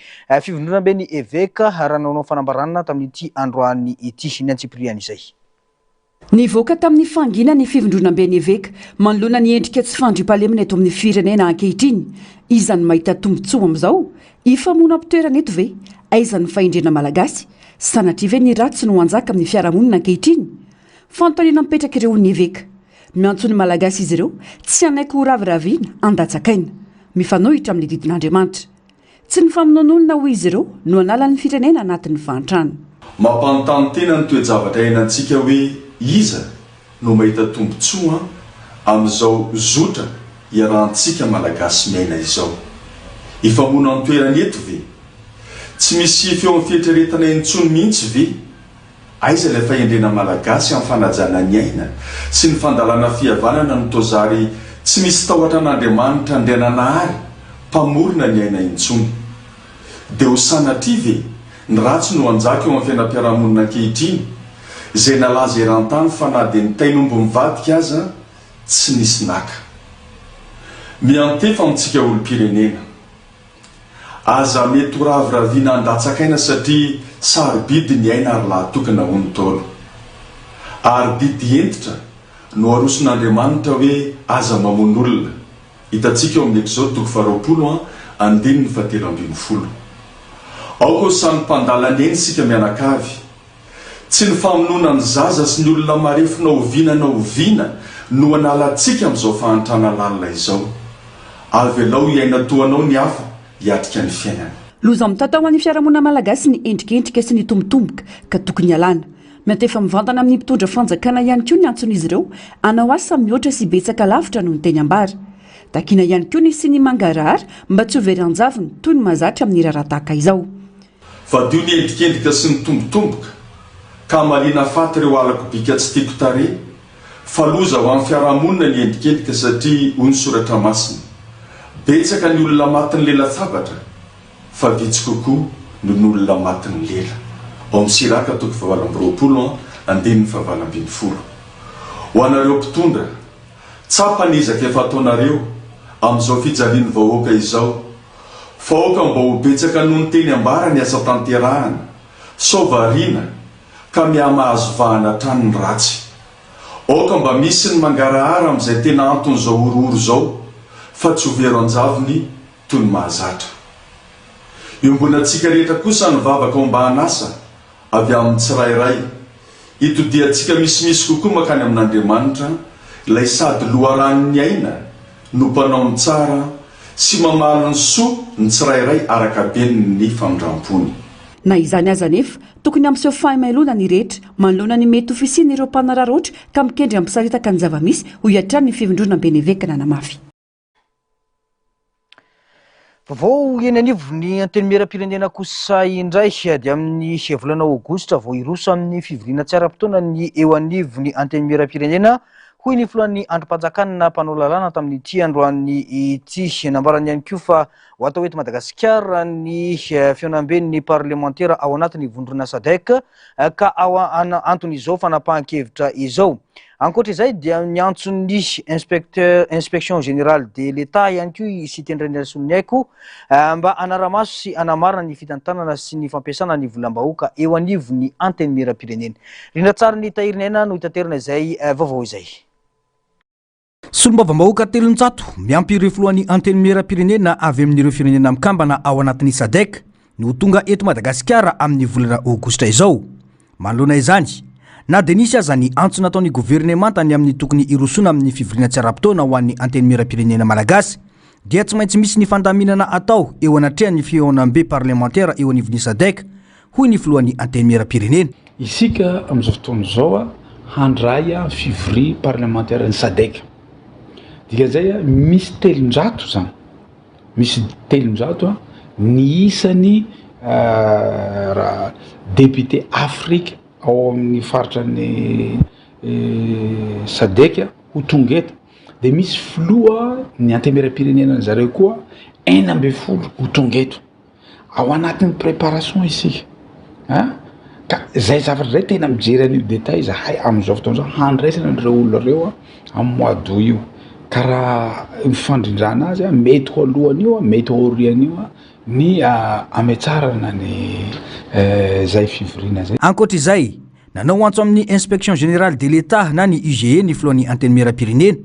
fivondronam-ben'ny eveka raha naonao fanambarana tamin'ity androany ity ny antsipriany izay. Nivoaka tamin'ny fangina ny fivondronam-ben'ny eveka manoloana ny endrika tsy fandriampahalemana eto amin'ny firenena ankehitriny izany mahita tombotsoa amin'izao ifamoana mpitoerana eto ve aizany fahendrena malagasy sanatria ve ny ratsy no anjaka amin'ny fiarahamonina ankehitriny. Fanontaniana mipetraka ireo ny eveka miantso ny malagasy izy ireo tsy anaiky ho raviraviana andatsakaina mifanohitra amin'ny didin'Andriamanitra tsy ny famonoan'olona ho izy ireo no analan'ny firenena anatin'ny fahantrana. mampanontany tena ny toejavatra iainantsika hoe iza no mahita tombontsoa amin'izao zotra iarahantsika malagasy miaina izao. Ifamona ny toerany eto ve? Tsy misy feo amin'ny fietreretana intsony mihitsy ve? Aiza ilay fahendrena malagasy amin'ny fanajana ny aina sy ny fandalana fihavanana ny tozary tsy misy tahotra an'Andriamanitra andriananahary mpamorona ny aina intsony. Dia ho sanatria ve ny ratsy no anjaka eo amin'ny fiainam-piarahamonina ankehitriny izay nalaza eran-tany fa na dia ny tainombo mivadika aza tsy nisy naka. Miantefa amintsika olom-pirenena aza mety ho raviraviana andatsakaina satria sarobidy ny aina ary lahatokana ho ny tolo. Ary didy entitra no aroson'Andriamanitra hoe aza mamon'olona. Hitantsika eo amin'ny Exode 20:17. Aoko samy mpandalany eny sika mianakavy. Tsy ny famonoana ny zaza sy ny olona marefo na oviana no analantsika amin'izao fahantrana lalina izao. Avelao iaina toanao ny hafa hiatrika ny fiainana. Loza mitatao amin'ny fiarahamonina malagasy ny endrikendrika sy ny tombotomboka ka tokony ialana. Miantefa mivantana amin'ny mpitondra fanjakana ihany koa ny antson'izy ireo anao asa mihoatra sy betsaka lavitra no ny teny ambara. Takina ihany koa ny sy ny mangarahara mba tsy ho very anjavony toy ny mahazatra amin'ny raharaha tahaka izao. Vadio ny endrikendrika sy ny tombotomboka ka malina faty ireo alako bika tsy tiako tare fa loza ho amin'ny fiarahamonina ny endrikendrika satria hoy ny soratra masina. Betsaka ny olona matin'ny lela sabatra fa vitsy kokoa no ny olona matin'ny lela. Ao amin'ny Siraka 20:20. Ho anareo mpitondra, tsapa ny ezaka efa ataonareo amin'izao fijalian'ny vahoaka izao. Vahoaka mba ho betsaka noho ny teny ambara ny asa tanterahana, sao variana ka miamahazo vahana hatrany ny ratsy. Aoka mba misy ny mangarahara amin'izay tena anton'izao orooro zao fa tsy ho vero anjavony toy ny mahazatra. Iombonantsika rehetra kosa ny vavaka ao mba hanasa avy amin'ny tsirairay. Itodiantsika misimisy kokoa makany amin'Andriamanitra ilay sady loharan'ny aina no mpanao ny tsara sy mamaly ny soa ny tsirairay araka beniny ny famindram-pony. Na izany aza nefa tokony amin'izao fahamailona ny rehetra manoloana ny mety ofisiana ireo mpanararoatra ka mikendry ampisaritaka ny zavamisy ho iatrany ny fivondrona benevekana na mafy. Vao eny anivony anteny miram-pirenena kosa indray dia amin'ny volana Aogositra vao iroso amin'ny fivoriana tsaram-potoana ny eo anivony anteny miram-pirenena hoy ny filohan'ny androm-panjakana mpanao lalàna tamin'ity androany ity. Nambarany ihany koa fa ho atao eto Madagasikara ny fianambeny parlementaire ao anatin'ny vondrona SADC ka ao antony izao fanapahan-kevitra izao. Ankoatra izay dia miantson'ny inspection générale de l'État ihany koa sy tendren'irasony haiko mba anaramaso sy anamarana ny fitantanana sy ny fampiasana ny volam-bahoaka eo anivony anteny miram-pirenena. Rindra tsara ny tahirinena no hitaterina izay vaovao izay. Solombavambahoaka 700 miampy ireo filohan'ny anteny miram-pirenena avy amin'ireo firenena mikambana ao anatin'ny SADC no tonga eto Madagasikara amin'ny volana Aogositra izao. Manoloana izany, na dia nisy aza ny antso nataon'ny gouvernemanta ny amin'ny tokony irosona amin'ny fivoriana tsaram-potoana ho an'ny anteny miram-pirenena malagasy dia tsy maintsy misy ny fandaminana atao eo anatrehan'ny fihaonam-be parlementaire eo anivon'ny SADC hoy ny filohan'ny anteny miram-pirenena. Isika amin'izao fotoana izao handray fivoria parlementaire ny SADC. Dikan'izay misy 300 zany. Misy 300 ny isan'ny député Afrique ao amin'ny faritran'ny SADC ho tonga eto. Dia misy filoha ny anteny miram-pirenena zareo koa 40 ho tonga eto. Ao anatin'ny préparation isika. Ka zay zavatra zay tena mijery an'io détail zahay amin'izao fotoana izao handraisana an'ireo olona ireo amin'ny mois d'août io. Karaha mifandrindrana azy mety ho alohan'io mety ho aorian'io ny ametsarana ny zay fivoriana zay. Ankoatra izay, nanao antso amin'ny inspection générale de l'État na ny UGE ny filohan'ny anteny miram-pirenena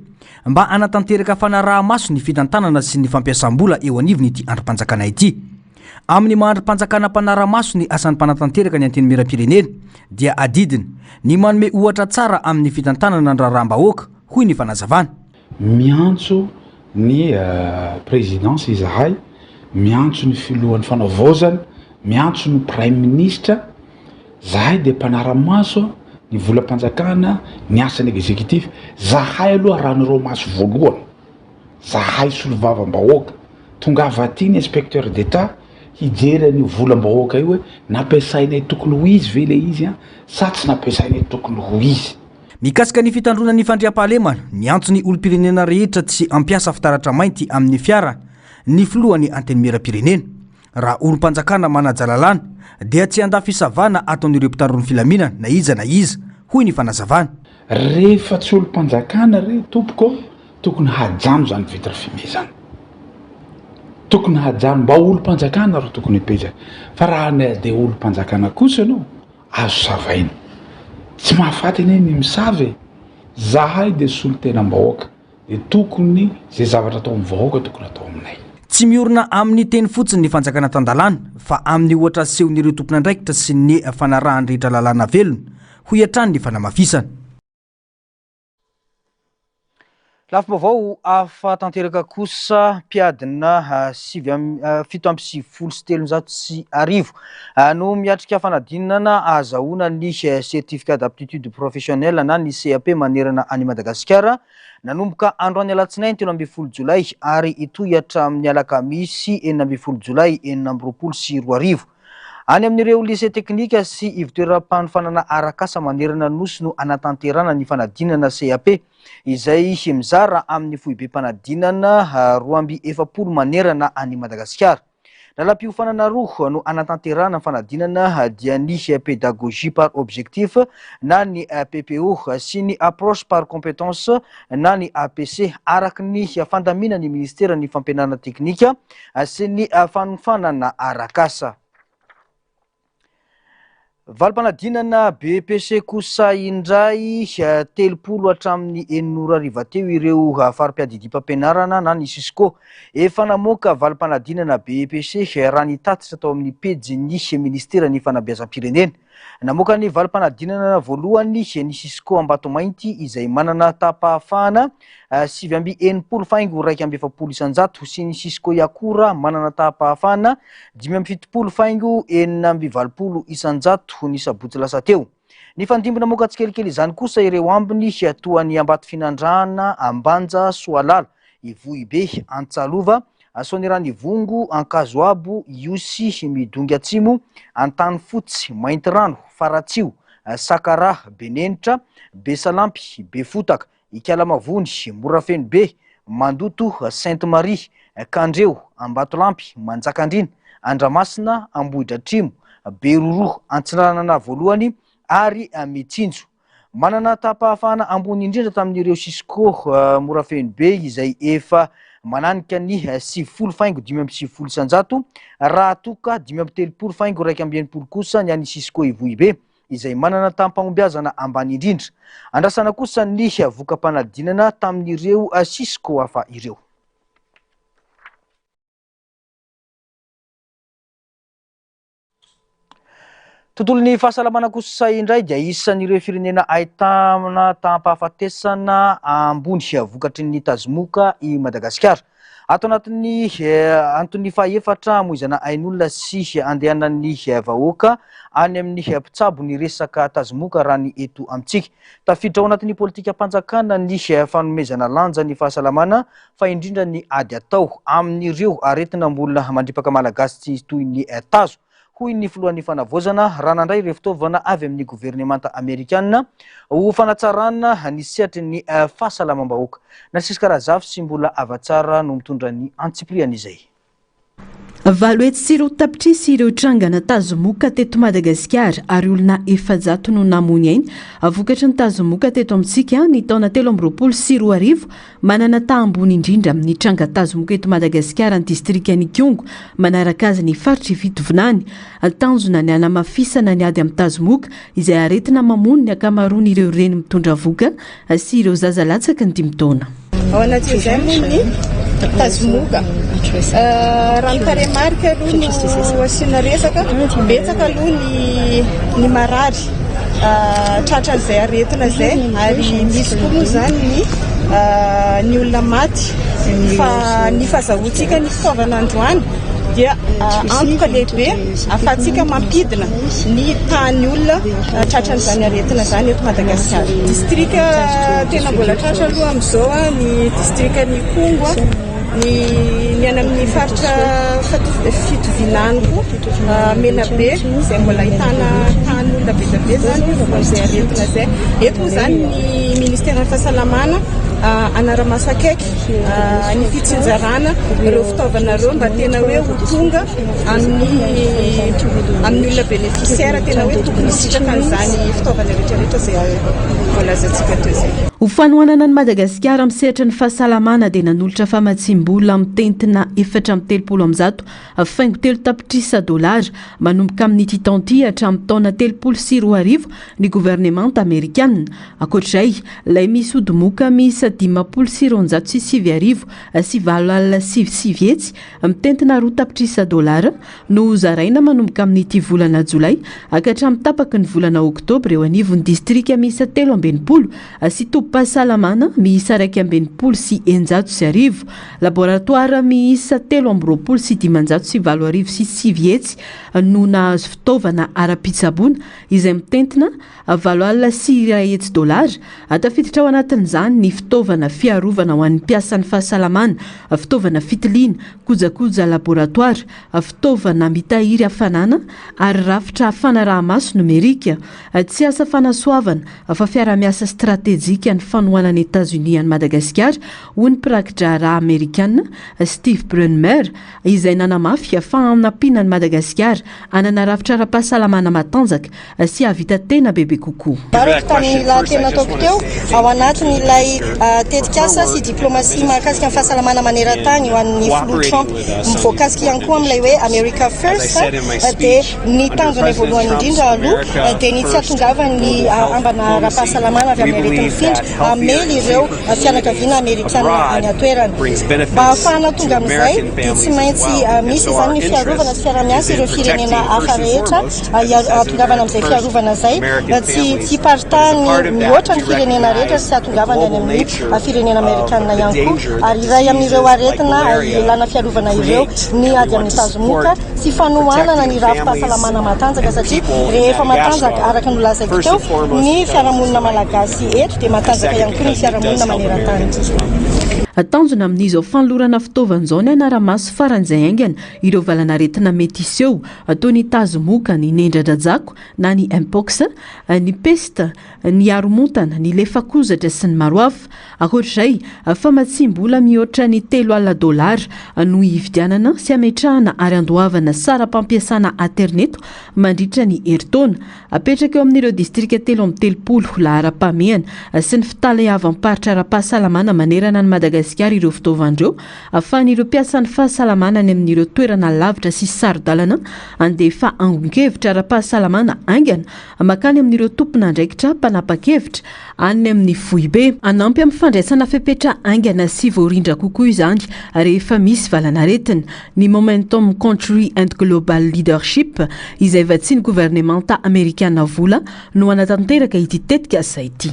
mba anatanteraka fanaraha-maso ny fitantanana sy ny fampiasam-bola eo anivon'ity androm-panjakana ity. Amin'ny mahandrom-panjakana mpanaraha-maso ny asan'ny mpanatanteraka ny anteny miram-pirenena dia adidiny ny manome ohatra tsara amin'ny fitantanana ny raharaham-bahoaka hoy ny fanazavana. Miantso ny présidence izahay, miantso ny filohan'ny fanavaozana, miantso ny prime ministre zahay de mpanaramaso ny volam-panjakana ny asany exécutif zahay aloha ran'ireo maso voalohany zahay solovavam-bahoaka tonga avatiny inspecteur d'état hijery an'io volam-bahoaka io hoe nampiasainay tokony ho izy ve le izy a sa tsy nampiasainay tokony ho izy. Mikasika ny fitandrona ny fandriam-pahalemana ny antsony olom-pirenena rehetra tsy ampiasa fitaratra mainty amin'ny fiara ny filohan'ny antenimieram-pirenena raha olom-panjakana manajalalana dia tsy andafy isavana ataon'ireo mpitandrony filaminana na iza hoy ny fanazavana. Rehefa tsy olom-panjakana re tompoko tokony hajano zany vitre fumée zany, tokony hajano mba olom-panjakana ro tokony hipetraka fa raha de olom-panjakana kosa anao azo savaina tsy mahafaty eny ny misavy zahay de solo-tena-bahoaka de tokony zay zavatra atao amin'ny vahoaka tokony atao aminay. Tsy miorina amin'ny teny fotsiny ny fanjakana tan-dalàna fa amin'ny ohatra sehon'ireo tompon'andraikitra sy ny fanarahany rehetra lalàna velona ho iatrany ny fanamafisana. Lafim-baovao afa-tanteraka kosa mpiadina 7,730 no miatrika fanadinana azahoana ny certificat d'aptitude professionnelle na ny CAP manerana any Madagasikara nanomboka androany alatsinainy 10 Jolay ary itohatra amin'ny alakamisy 9 Jolay 2024. Any amin'ireo lycée teknika sy ivitoeram-panofanana arakasa manerana nosy no anatanterana ny fanadinana CAP izay mizara amin'ny foibe mpanadinana 240 manerana any Madagasikara. Lalam-piofanana roa no anatanterana fanadinana dia ny pédagogie par objectif na ny PPO sy ny approche par compétence na ny APC araky ny fandamina ny ministera ny fampianarana teknika sy ny fanofanana arakasa. Valim-panadinana BEPC kosa indray 30 hatramin'ny 900 teo ireo farim-piadidim-pampianarana na ny SISCO efa namoaka valim-panadinana BEPC raha nitatitra tao amin'ny pejin'ny ministera ny fanabeazam-pirenena. Namoaka ny valim-panadinana voalohany ny SISCO Ambatomainty izay manana tapahafahana 7,40 sy ny SISCO Yakora manana tapahafahana 5,40 ny sabotsy lasa teo. Ny fandimbona moka tsikelikely izany kosa ireo ambiny toa ny Ambato-Finandrana, Ambanja, Soalala, Ivohibe, Antsalova, Soanirany-Vongo, Ankazoabo, Iosy, Midongy Atsimo, Antanifotsy, Maintirano, Faratsio, Sakara, Benenitra, Besalampy, Befotaka, Ikalamavony, Morafenobe, Mandoto, Sainte-Marie, Kandreo, Ambatolampy, Manjakandrina, Andramasina, Ambohidratrimo, Beroro, Antsinanana voalohany ary Mitsinjo. Manana tapahafahana ambony indrindra tamin'ireo SISCO Morafenobe izay efa mananika ny 7,5 raha toka 5,30 kosa ny an'ny SISCO Ivohibe izay manana tampagnombiazana ambany indrindra. Andrasana kosa ny voka-panadinana tamin'ireo SISCO hafa ireo. Tontolon'ny fahasalamana kosa indray dia isan'ireo firenena ahitana tampahafatesana ambony vokatry ny tazomoka i Madagasikara. Ato anatin'ny antony fahaefatra moizana ain'olona sy andehanan'ny vahoaka any amin'ny mpitsabo ny resaka tazomoka raha ny eto amintsika. Tafiditra ao anatin'ny politika panjakana ny fanomezana lanja ny fahasalamana fa indrindra ny ady atao amin'ireo aretina mbola mandripaka malagasy toy ny tazo. Hoy ny filohan'ny fanavozana raha nandray ireo fitaovana avy amin'ny gouvernemanta amerikanina ho fanatsarana ny sehatry ny fahasalamam-bahoaka. Nasisy karazafy sy mbola avatsara no mitondra ny antsiplian'izay. Valo hetsy sy ireo tapitrisy ireo trangana tazomoka teto Madagasikara ary olona 700 no namony ainy. Vokatry ny tazomoka teto amintsika ny taona 2024 manana tahambony indrindra amin'ny tranga tazomoka eto Madagasikara ny distrikany Kiongo manaraka azy ny faritry fitovinany tanjona ny anamafisana ny ady amin'ny tazomoka izay aretina mamony ny akamaroany ireo reny mitondra voka sy ireo zazalatsaka ny 10 taona. Ao anatin'izay moa ny tazomoka raha ny taremarika aloha no asiana resaka betsaka aloha ny marary tratran'izay aretina zay ary misy koa moa zany ny olona maty fa ny fahazahoantsika ny fitaovana androany dia antoka lehibe afatsika mampidina ny tany olona tratran'izany aretina zany eto Madagasikara. District tena mbola tratra aloha amin'izao ny districtny Kongo ny any amin'ny faritra fitovinany koa Menabe izay mbola ahitana tany olona be zany izay aretina zay. Eto zany ny ministera ny fahasalamana anara-maso akaiky ny fitsinjarana ireo fitaovana ireo mba tena hoe ho tonga amin'ny olona bénéficiaire tena hoe tokony sitraka an'izany fitaovana rehetrarehetra zay voalazantsika teo zay. Ho fanohanana ny Madagasikara amin'ny sehatra ny fahasalamana dia nanolotra famatsim-bola amin'ny tentina 430 faingo 3 tapitrisa $, manomboka amin'ny titanty hatramin'ny taona 34 ny gouvernemanta amerikana. Ankoatr'izay, ilay misy odimoka miisa 5,907 sy 7,7 mitentina 2 tapitrisa $, no zaraina manomboka amin'ny ity volana Jolay hatramin'ny tapaky ny volana Oktobra eo anivon'ny distrika miisa 320 sy pahasalamana miisa 220 sy 100 laboratoire miisa 320 sy 547 no nahazo fitaovana ara-pitsaboana izay mitentina $7,000 atafiditra ao anatin'izany ny fitaovana fiarovana ho an'ny mpiasan'ny fahasalamana, fitaovana fitiliana, kojakoja laboratoire, fitaovana mitahiry hafanana ary rafitra fanaraha-maso numerika, tsy asa fanasoavana fa fiara-miasa stratégique ny fanohanan'ny États-Unis any Madagasikara ho ny prakidrara amerikana Steve Brunmer izay nanamafy fa anampiana ny Madagasikara anana rafitra ara-pahasalamana matanjaka sy havita tena bebe kokoa. Baroko tamin'ny tena ataoko teo ao anatin'ilay tetikasa sy diplomasia mahakasika ny fahasalamana maneran-tany ho an'ny filoha Trump mivoakasika ihany koa amin'ilay hoe America First dia ny tanjona voalohany indrindra aloha dia ny tsy hatongavany ambana ara-pahasalamana avy amin'ny aretin'ny findra amely ireo fianakaviana amerikana any atoerana. Mba ahafahana tonga amin'izay dia tsy maintsy misy zany ny fiarovana sy fiara-miasa ireo firenena hafa rehetra hatongavana amin'izay fiarovana zay tsy paritany mihoatra ny firenena rehetra sy hatongavana any amin'ny firenena amerikana ihany koa ary iray amin'ireo aretina ilana fiarovana ireo ny ady amin'ny tazomoka sy fanohanana ny rafi-pahasalamana matanjaka satria rehefa matanjaka araka ny lazaiko teo ny fiarahamonina malagasy eto dia matanjaka ihany koa ny fiarahamonina maneran-tany. Tanjona amin'izao fanolorana fitaovan'izao ny anara-maso faran'izay aingana ireo valanaretina mety iseho atao ny tazomoka, ny nendra-drajako na ny mpox, ny pesta, ny aromontana, ny lefakozatra sy ny maro hafa. Ankoatr'izay, famatsim-bola mihoatra ny $3,000 no hividianana sy ametrahana ary andohavana sara-pampiasana interneto mandritra ny herintaona. Apetraka eo amin'ireo distrika 330 lahara-pameana sy ny fitalehavam-paritra ara-pahasalamana manerana ny Madagasikara ireo fitaovandreo ahafahan'ireo mpiasan'ny fahasalamana any amin'ireo toerana lavitra sy saro-dalana andefa angon-kevitra ara-pahasalamana aingana makany amin'ireo tompon'andraikitra mpanapa-kevitra any amin'ny Vohibe. Anampy amin'ny fandraisana fepetra aingana sy voarindra kokoa izany rehefa misy valanaretina. Ny Momentum Country and Global Leadership izay vatsiny gouvernemanta amerikana vola no anatanteraka ity tetika saity.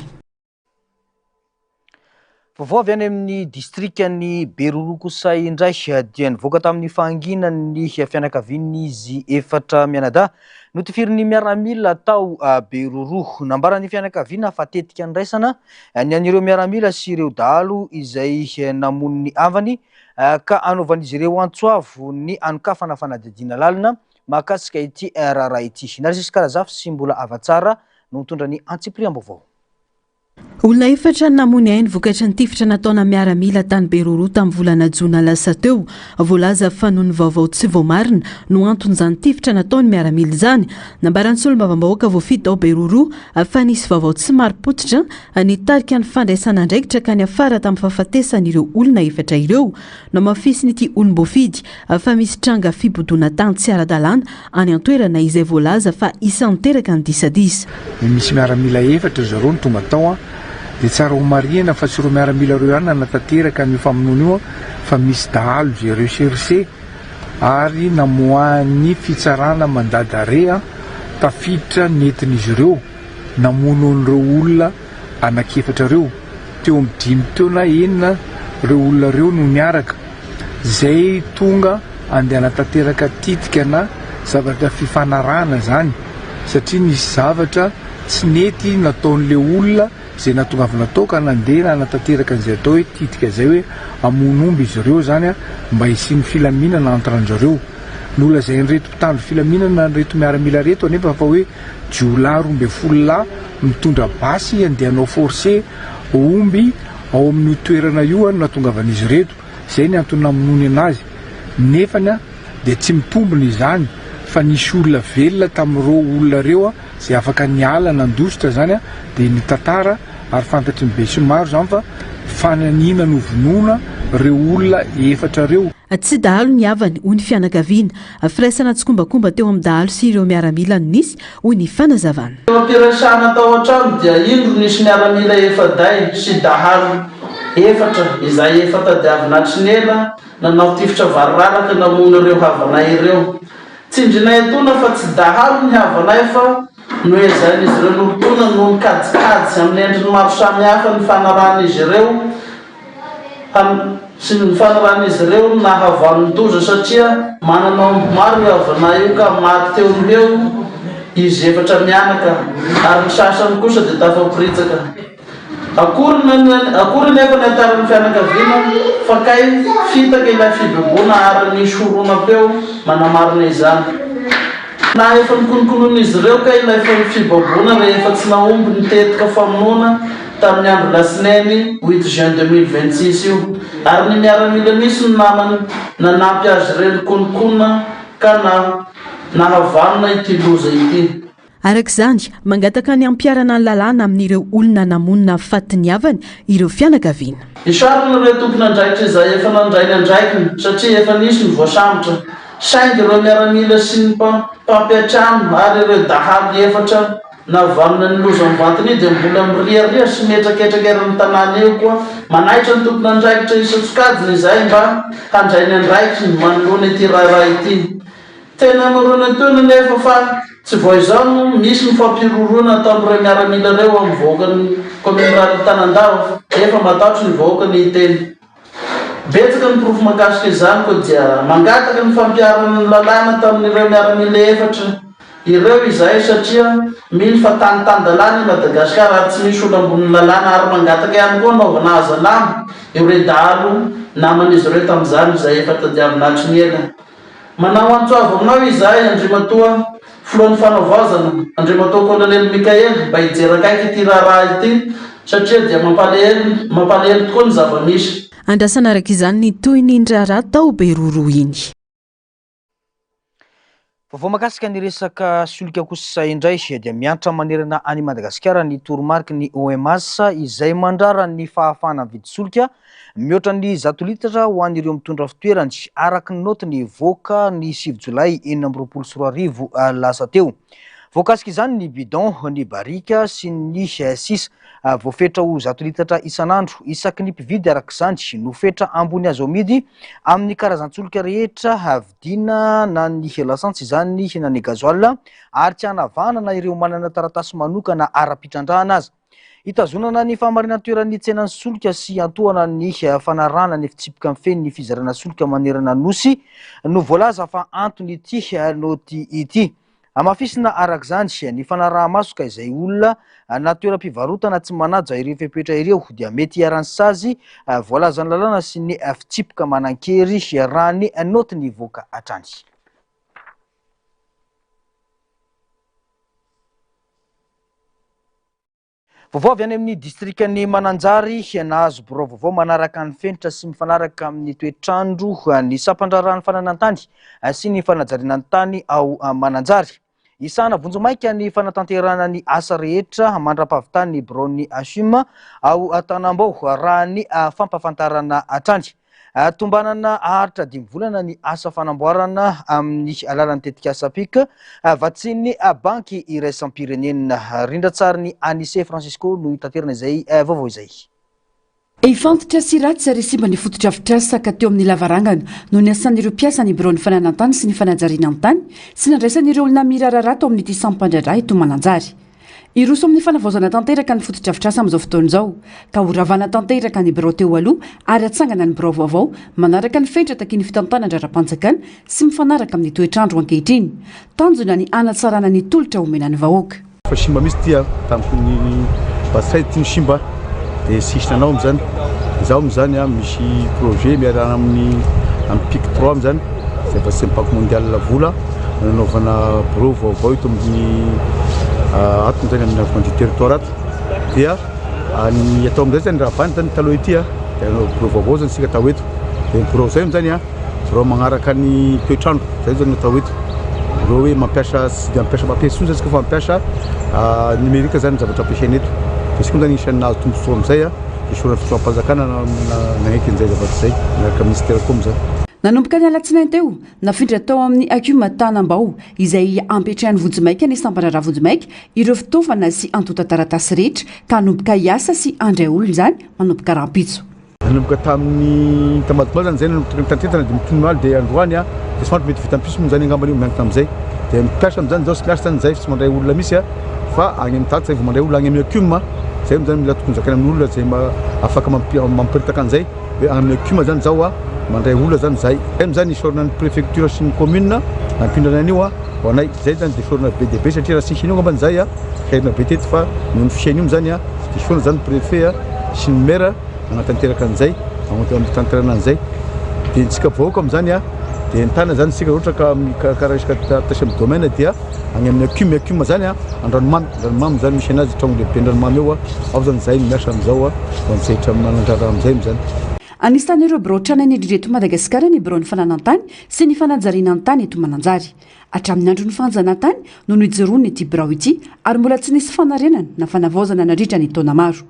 Vaovao avy any amin'ny distrikany Beroro kosa indray dia nivoaka tamin'ny fahanginan'ny fianakavian'ny izy efatra mianadahy notifirin'ny miaramila tao Beroro. Nambaran'ny fianakaviana fa tetika niraisana ny an'ireo miaramila sy ireo dahalo izay namon'ny avany ka anaovan'izy ireo antsoavo ny anokafana fanadihadiana lalina mahakasika ity raharaha ity. Narisy karazafy sy mbola avatsara no mitondra ny Antsipriam-baovao. Olona efatra namony ainy vokatra ny tifitra nataona miaramila tany Beroro tamin'ny volana Jona lasa teo. Voalaza fa noho ny vaovao tsy voamarina no anton'izany tifitra nataony miaramila izany. Nambaran'ny solombavambahoaka voafita ao Beroro fa nisy vaovao tsy mari-potitra nitarika ny fandraisana andraikitra ka ny afara tamin'ny fahafatesan'ireo olona efatra ireo. Namafisiny ity olom-boafidy fa misy tranga fibodona tany tsy ara-dalàna any an-toerana izay voalaza fa isan'ny teraka ny disadisa. Misy miaramila efatra zareo ny tonga tao dia tsara ho marihana fa tsy ireo miaramila ireo ihany nanatanteraka ny famonoana io fa misy dahalo zay recherche ary namoahany fitsarana mandadarea tafiditra nentin'izy ireo namono an'ireo olona anakefatra ireo teo amin'ny 5 teo na 9 ireo olona ireo no miaraka zay tonga andeha natanteraka titika na zavatra fifanarana zany satria nisy zavatra tsy nety nataon'le olona zay natongavana tao ka nandeha natanteraka an'izay atao hoe titika zay hoe amonomby izy ireo zany a mba hisiny filaminana antranjareo nola zay nreto mpitandro filaminana nreto miaramila reto anefa fa hoe jiolahy 12 mitondra basy andehanao forcé omby ao amin'ny toerana io no natongavan'izy reto zay ny antony namonony anazy nefany a dia tsy mitombony izany fa nisy olona velona tamin'ireo olona reo a zay afaka niala nandositra zany a dia nitantara ary fantatry ny be sy maro zany fa fananina no vonoina reo olona efatra reo. Tsy dahalo ny havany ho ny fianakaviana firaisana tsokombakomba teo amin'ny dahalo sy ireo miaramila no nisy ho ny fanazavana. Ampiarasana tao an-trano dia indro nisy miaramila efaday sy dahalo efatra izay efa tadiavina tsinela nanao tifitra variraraka namono ireo havanay ireo. Tsindrinay atona fa tsy dahalo ny havanay fa noezan'izy ireo notona no nikajikajy amin'ny endriny maro samihafa ny fanaran'izy ireo sy ny fanaran'izy ireo nahavan'ny toza satria manana omby maro io havanay io ka maty teo eo izy efatra mianaka ary ny sasany kosa dia tafaporitsaka. Akory nefa ny ataran'ny fianakaviana fa kay fitaka ilay fibebona ary nisy horona peo manamarina izany. Na efa nikononkonon'izy ireo ka ilay fibebona rehefa tsy naomby nitetika famonoana tamin'ny andro lasinainy 8 juin 2026 io ary ny miaramila nisy ny namany nanampy azy ireo nikononkonona ka nahavanona ity loza ity. Arak'izany mangataka ny ampiarana ny lalàna amin'ireo olona namonina fatiny havany ireo fianakaviana. Isarona ireo tompon'andraikitra izay efa nandray ny andraikiny satria efa nisy ny voasambotra saingy ireo miaramila sy ny mpampiatrano ary ireo dahalo efatra navanona ny loza mivantiny dia mbola miriaria sy metraketraka eran'ny tanàna eo koa manaitra ny tompon'andraikitra isan-tsokajiny izay mba handray ny andraikiny manoloana ity raharay ity. Tena morona toana nefa fa tsy voa izao no misy ny fampiroroana tamin'ireo miaramila ireo amin'ny vahoakany kominiraly Tanandao efa mataotry ny vahoakany iteny. Betsaka ny profo mahakasika izany koa dia mangataka ny fampiarana ny lalàna tamin'ireo miaramila efatra ireo izay satria mily fa tany-dalàna i Madagasikara ary tsy misy olo ambonin'ny lalàna ary mangataka ihany koa anaovana aza lamo ireo dahalo naman'izy ireo tamin'izany izay efa tadiavinatry ny ela. Manao antsoavo aminao izay Andrimatoa filohan'ny fanaovazana Andrimatoa Kolonely Mikaely mba hijerakaiky ity raharaha ity satria dia mampalahelo tokoa ny zava-misy. Andrasana araka izany ny toy ny raharaha tao be roro iny. Vao mahakasika ny resaka solika kosa indray dia miantra manerana any Madagasikara ny toromarika ny OMS izay mandrara ny fahafahana mividy solika mihoatra ny 100 litatra ho an'ireo mitondra fitoerany araka ny noty ny voaka ny 7 Jolay 2024 lasa teo. Voakasika izany ny bidon, ny barika sy ny sisa voafetra ho 100 litatra isan'andro isaky ny mpividy arak'izany no fetra ambony azo amidy amin'ny karazan-tsolika rehetra vidina na ny lasantsy izany na ny gazoil ary tsy hanavanana ireo manana taratasy manokana ara-pitrandrahana azy. Itazonana ny famarinana toeran'ny tsenan'ny solika sy antohana ny fanarana ny fitsipika amin'ny feny ny fizarana solika manerana nosy no voalaza fa antony ity noty ity. Amafisina arak'izany ny fanaraha-masoka izay olona na toeram-pivarotana tsy manaja ireo fepetra ireo dia mety hiaran'sazy voalaza ny lalàna sy ny fitsipika manan-kery raha ny noty ny voaka hatrany. Vaovao avy any amin'ny distrikany Mananjary nahazo birao vaovao manaraka ny fenitra sy mifanaraka amin'ny toetrandro ny sampandrarahany fananantany sy ny fanajariana ny tany ao Mananjary. Isana vonjomaika ny fanatanterana ny asa rehetra mandra-pavitany ny birao-ny Asuma ao Tanambao raha ny fampafantarana hatrany. Tombanana aharitra 5 volana ny asa fanamboarana amin'ny alalan'ny tetikasa-pika vatsiny banky iraisam-pirenena rindratsary ny Anise Francisco no hitanterana izay vaovao izay. Ifantitra sy ratsy ary simba ny fototra-afitrasa ka teo amin'ny lavarangana no ny asan'ireo mpiasa ny birao ny fananantany sy ny fanajariana ny tany sy nandraisan'ireo olona mirararato amin'ity sampandraraha eto Mananjary. iroso amin'ny fanavaozana tanteraka ny fotodrafitrasa amin'izao fotoan'izao ka horavana tanteraka ny birao teo aloha ary atsangana ny birao vaovao manaraka ny fetra taky ny fitantana andrara-panjakana sy mifanaraka amin'ny toetrandro ankehitriny tanjona ny anatsarana ny tolotra omena ny vahoaka fa simba misy tia tamin'ny basay tia simba dia sisitranao am'zany izaho am'zany a misy projet miarana amin'ny pic 3 am'zany zay fa sy mipako mondial vola nanaovana birao vaovao ito amin'ny atony zany amin'ny avana du territoire ato dia ny atao am'zay zany raha vany zany taloha ity a dia birao vaovao zany sika atao eto dia birao zay am'zany a birao magnaraka ny toetrandro zay zany atao eto birao hoe mampiasa sy dia mampiasa mampiasa zany sika fa mampiasa numérika zany zavatra ampiasaina eto dia sika zany isan'ny nahazo tombosoa am'zay a isorana fitsoam-panjakana nagneky an'izay zavatra zay miaraka ministère koa am'zay nanomboka ny alatsinainy teo nafindra tao amin'ny akioma tanambao izay ampetrahan'ny vojimaika ny sampanara vojimaika ireo fitaovana sy antota-taratasy rehetra ka hanomboka hiasa sy andray olona zany manomboka rahampitso nanomboka tamin'ny tamadimao zany zay nanomboka tantetana dia mitonymaly dia androany a dia somandro mety vita ampiso moa zany angambany io miankina am'izay dia mipiasa am'zany zao sy miasa zany zay sy mandray olona misy a fa agny amin'ny taty zay vao mandray olona agny amin'ny akioma zay zany mila tokony zakana amin'ny olona zay afaka mampiritaka an'izay hoe agny amin'ny akioma zany zao a mandray olona zany zay am'zany isorana ny préfecture sy ny commune nampindrana an'io a ho anay zay zany dia isorana be dia be satria raha sisy an'io ngambany zay a herina be teto fa nohony fisiany io zany a dia isorana zany préfet a sy ny maire agnatanteraka an'izay agnatanterana an'izay dia ntsika vahoaka am'zany a dia nitana zany sika ohatra ka karaha isaka tasy amin'ny domaine dia agny amin'ny akioma zany a andranomamy zany misy anazy tragno lehibe andranomamy eo a ao zany zay miasa am'izao a ho an'izaytra manandrara am'izay am'zany anisy tany ireo birao trana ny indrindra eto Madagasikara ny birao ny fananantany sy ny fanajarianantany eto Mananjary hatramin'ny andro ny fanjanantany no nijeroany ity birao ity ary mbola tsy nisy fanarenana na fanavaozana nandritra ny taona maro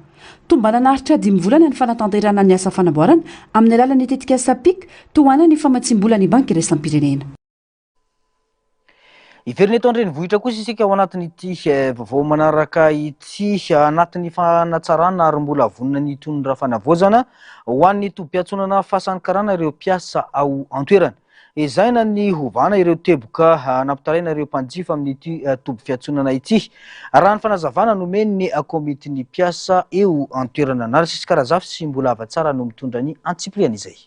tomba nanaritra 10 volana ny fanatanterana ny asa fanamboarana amin'ny alalan'ny tetika sapik tohana ny famatsim-bola ny banky iraisam-pirenena iverina eto andrenivohitra kosa isika ao anatin'ity vaovao manaraka ity anatin'ny fanatsarana ary mbola vonona ny itony raha fanavaozana ho an'ny tobi-piatsonana fasan'ny karana ireo mpiasa ao antoerana ezaina ny hovana ireo teboka nampitaraina ireo mpanjifa amin'ity tobi-fiatsonana ity raha ny fanazavana nomeny ny komitiny mpiasa eo antoerana narasisykarazafy sy mbola avatsara no mitondra ny antsipliana izay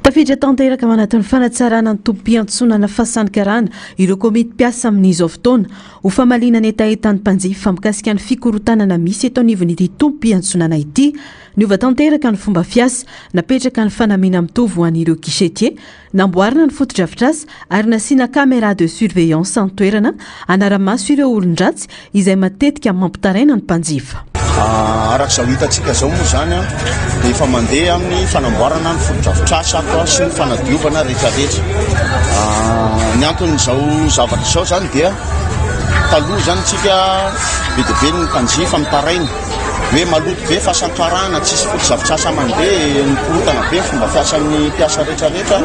tafiditra tanteraka manatin'ny fanatsarana ny tobi-piantsonana fasan'ny karana ireo komity mpiasa amin'izao fotoana ho famalina ny etaetan'ny mpanjifa mikasika ny fikorotanana misy eto anivon'ity tobi-piantsonana ity niova tanteraka ny fomba fiasa napetraka ny fanamina mitovy ho an'ireo guichetier namboarina ny fotodrafitrasa ary nasiana caméra de surveillance antoerana anara-maso ireo olon-dratsy izay matetika mampitaraina ny mpanjifa arak'izao hitantsika zao moa zany a dia efa mandeha amin'ny fanamboarana ny fotodrafitrasa sy ny fanadiovana rehetrarehetra ny anton'izao zavatra izao zany dia taloha zany tsika be dia be ny mpanjifa mitaraina hoe maloto be fahasankarana tsisy fotodrafitrasa mandeha nikorotana be fomba fiasan'ny mpiasa rehetrarehetra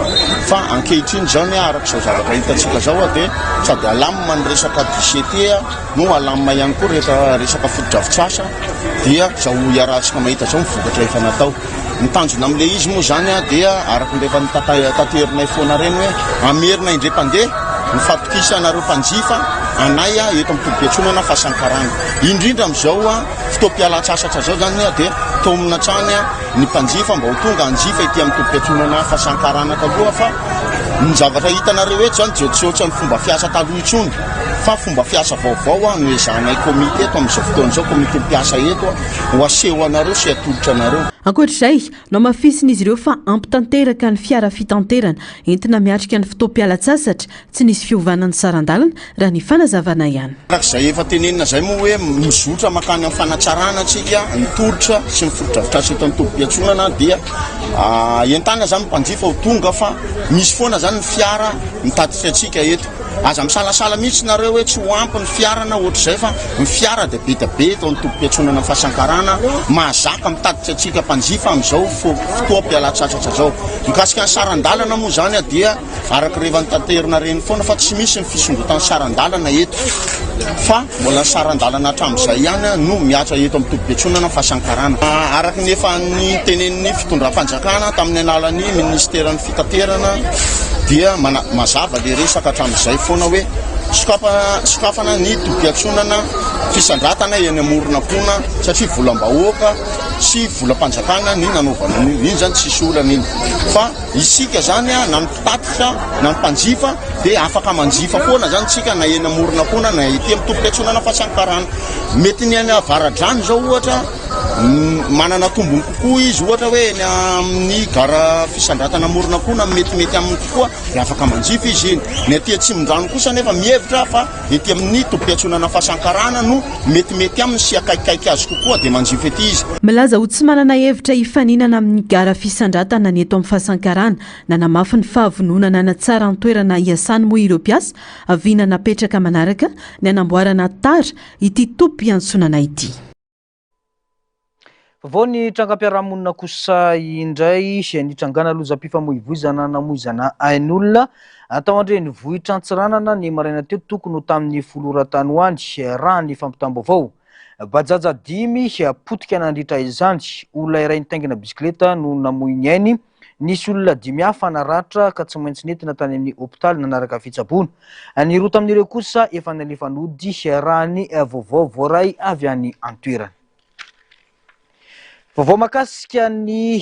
fa ankehitriny zao ny arak'izao zavatra hitantsika zao a dia sady alamina ny resaka guichetier no alamina ihany koa rehetra resaka fotodrafitrasa dia zao iarahantsika mahita zao mivokatra efa natao nitanjona amin'le izy moa zany a dia araka nrehefa nitaterina foana reny hoe amerina indre-pandeha nifatokisanaireo mpanjifa anay a eto amin'ny tobi-piatsonana fahasankarana indrindra am'izao a fotoam-pialatsasatra zao zany a dia tomina trany a ny mpanjifa mba ho tonga anjifa ity amin'ny tobi-piatsonana fahasankarana taloha fa ny zavatra hitanareo eto zany dia tsy ohatsa ny fomba fiasa taloha intsony fa fomba fiasa vaovao a no ezanay komite eto amin'izao fotoan'izao komite mpiasa eto ho aseho anareo sy atolotra anareo ankoatr'izay no mafisin'izy ireo fa ampitanteraka ny fiara fitanterana entina miatrika ny fotoam-pialatsasatra tsy nisy fiovanany sarandalana raha ny fanazavana ihany arak'izay efa tenenina zay moa hoe mizotra makany amin'ny fanatsarana atsika ny tolotra sy ny fotodrafitrasa eto ny tobi-piatsonana dia entana zany mpanjifa ho tonga fa misy foana zany ny fiara mitatitra atsika eto aza misalasala mihitsy nareo hoe tsy ho ampy ny fiarana ohatr'izay fa ny fiara dia be dia be eto amin'ny tobi-piatsonana fahasankarana mahazaka mitatitra atsika mpanjifa amin'izao fotoam-pialatsasatra zao mikasika ny sarandalana moa zany a dia araka rehefa nitaterina reny foana fa tsy misy ny fisondrotan'ny sarandalana eto fa mbola ny sarandalana hatramin'izay ihany no miatra eto amin'ny tobi-piatsonana fahasankarana araka ny efa ny tenenin'ny fitondram-panjakana tamin'ny alalan'ny ministeran'ny fitaterana dia mazava le resaka hatramin'izay foana hoe sokafana ny tobiatsonana fisandratana eny amorona-pona satria volam-bahoaka sy volam-panjakana ny nanaovana iny zany tsisy olana iny fa isika zany a na mipitatika na mpanjifa dia afaka manjifa foana zany tsika na eny amorona-pona na ety amin'ny tobiatsonana fahasankarana mety ny any avaradrano zao ohatra manana tombony kokoa izy ohatra hoe eny amin'ny gara fisandratana amorona-pona metimety aminy kokoa dia afaka manjifa izy iny ny aty atsimon-drano kosa nefa mihevitra fa ety amin'ny tobiatsonana fahasankarana no metimety aminy sy akaikikaiky azy kokoa dia manjifa ety izy. Milaza ho tsy manana hevitra hifaninana amin'ny gara fisandratana ny eto amin'ny fahasankarana nanamafy ny fahavononana na tsara ny toerana iasany moa ireo mpiasa aviana napetraka manaraka ny anamboarana tara ity tompy iantsonana ity. Vao ny trangam-piarahamonina kosa indray ny trangana lozam-pifamoivoizana namoizana ain'olona atao andreny vohitra antsiranana ny maraina teo tokony ho tamin'ny foloran-tanoany raha ny fampitam-baovao. Bajaja 5 potika nandritra izany, olona iray nitaingina bisikileta no namoy ny ainy, nisy olona 5 hafa naratra ka tsy maintsy nentina tany amin'ny hopitaly nanaraka fitsaboana. Ny roa tamin'ireo kosa efa nalefanody raha ny vaovao voaray avy any an-toerana. Vaovao makasika ny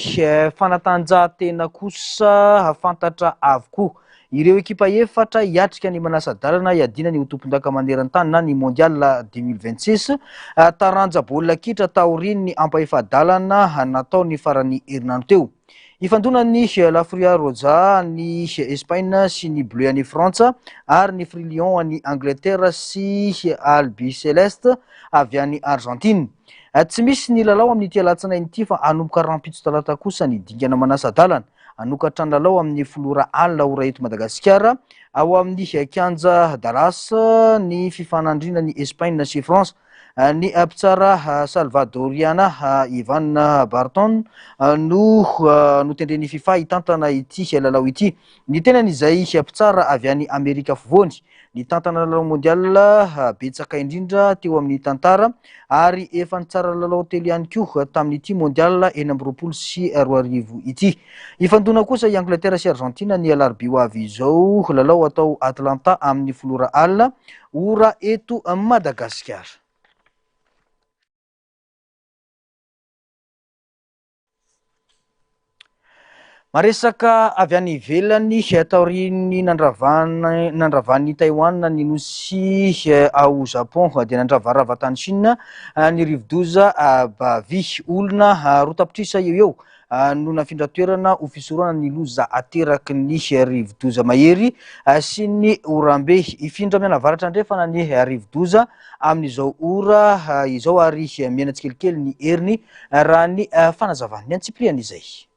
fanatanjahantena kosa fantatra avokoa. Ireo ekipa efatra hiatrika ny manasa-dalana hiadina ny ho tompon-daka maneran-tany na ny mondial 2026 taranja baolina kitra taoriny ampahefa-dalana natao ny farany herinandro teo. Ifandonany la Furia Roja ny Espagne sy ny Bleu any Frantsa ary ny Free Lion any Angleterre sy Albi Celeste avy any Argentine. Tsy misy ny lalao amin'ny tia latsinainy ity fa anomboka rampitso talata kosa ny dingana manasa-dalana. Anokatra ny lalao amin'ny folora alina ora eto Madagasikara ao amin'ny kianja Dallas ny fifanandrina ny Espagne sy France. Ny mpitsara Salvadoriana Ivan Barton no tendreny FIFA hitantana ity lalao ity. Ny tenan'izay mpitsara avy any Amerika fovoany. Ny tantana lalao mondial betsaka indrindra teo amin'ny tantara ary efa nitsara lalao telo ihany koa tamin'ity mondial 20 sy 20 ity. Ifandona kosa i Angleterre sy Argentina ny alarobia ho avy izao lalao atao Atlanta amin'ny folora alina ora eto Madagasikara. Maresaka avy any ivelany taoriny nandravany Taiwan ny nosy ao Japon dia nandravarava tany Chine ny rivo-doza bavy olona roa tapitrisa eo no nafindra toerana ho fisorana ny loza ateraky ny rivo-doza mahery sy ny orambe. Ifindra mianavaratra andrefana ny rivo-doza amin'izao ora izao ary miaina tsikelikely ny heriny raha ny fanazavany ny antsiprian'izay.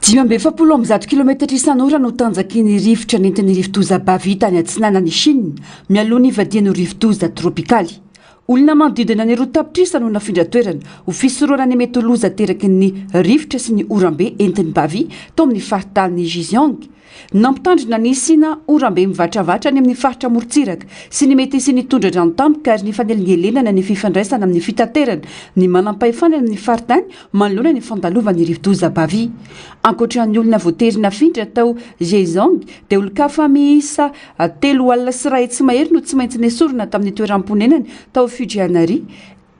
570 kilometatra isan'ora no tanjaky ny rivotra nentin'ny rivo-doza bavita ny atsinanany Chine mialoha ny ivadian'ny rivo-doza tropikaly. Olona manodidina ny roa tapitrisa no nafindra toerana ho fisoroana ny mety loza teraky ny rivotra sy ny orambe entin'ny bavy tao amin'ny faritany Xizang. Nampitandrina ny sina orambe mivatravatra ny amin'ny faritra morotsiraka sy ny mety sy ny tondra drano tampoka ary ny fanelingelenana ny fifandraisana amin'ny fitaterana ny manampahefanana amin'ny faritany manoloana ny fandalovany rivo-doza bavy. Ankoatran'ny olona voaterina findra tao Xizang dia olon-kafa miisa 3 alina sy ray tsy mahery no tsy maintsy nesorina tamin'ny toeram-ponenany tao Fujianari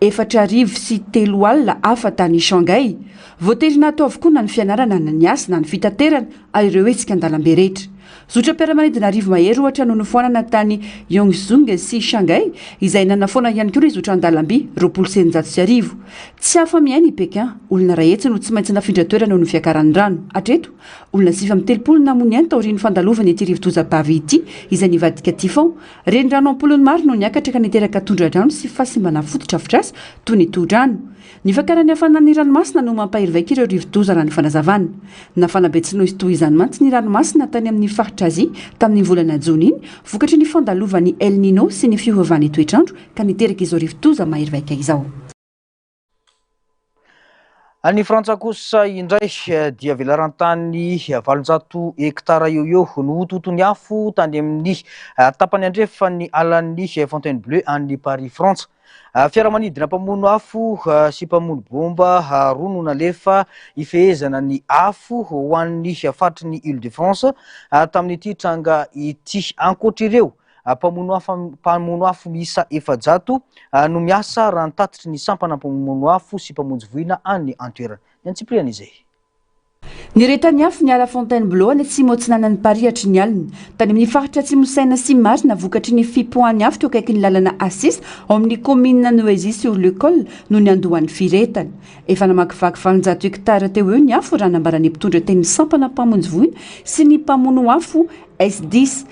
4 sy 3 alina hafa tany Shanghai. Voaterina atao avokoa na ny fianarana na ny asa na ny fitaterana ary ireo etsika an-dalambe rehetra. Zotra-piaramanidina rivo mahery ohatra no nofoanana tany Yongzhou sy Shanghai izay nanafoana ihany koa izy an-dalambe 27 tsy hafa miaina i Pekin. Olona ray etsy no tsy maintsy nafindra toerana no fiakaran'ny rano. Hatreto olona 9 namony ihany taorian'ny fandalovany ity rivo-doza bavy ity izay nivadika tifao. Renirano ampolony maro no niakatra ka niteraka tondra-drano sy fasimbana fototra-afotrasa toy ny to-drano. Ny fakarany hafanany ranomasina no mampahery ireo rivo-doza raha ny fanazavana. Nafanabetsinoizy toy izany mantsy ny ranomasina tany amin'ny faritra Azia tamin'ny volana Jona iny vokatry ny fandalovany El Nino sy ny fiovavan'ny toetrandro ka niteraka izao rivo-doza mahery vaika izao. Any Frantsa kosa indray dia velarantany 800 hektara eo no hototony afo tany amin'ny tapany andrefany alan'ny Fontainebleau any Paris Frantsa. Fiaramanidina mpamono afo sy mpamono bomba roa no nalefa ifehezana ny afo ho an'ny faritry ny Ile-de-France tamin'ity tranga ity. Ankoatra ireo mpamono afo miisa 700 no miasa raha nitatitry ny sampana mpamono afo sy mpamonjy voina any antoerana. Ny antsipriana izay. Ny retany afo ny ala Fontainebleau any atsimotsinanany parihatry ny alina tany amin'ny faritra Atsimosaina sy Marina vokatry ny fipoahany afo teo akaiky ny lalana Assis ao amin'ny commune Noisy-sur-le-Col no ny andohan'ny firetany. Efa namakivaky 700 hektara teo eo ny afo raha nambarany mpitondra teny sampana mpamonjy voina sy ny mpamono afo S10.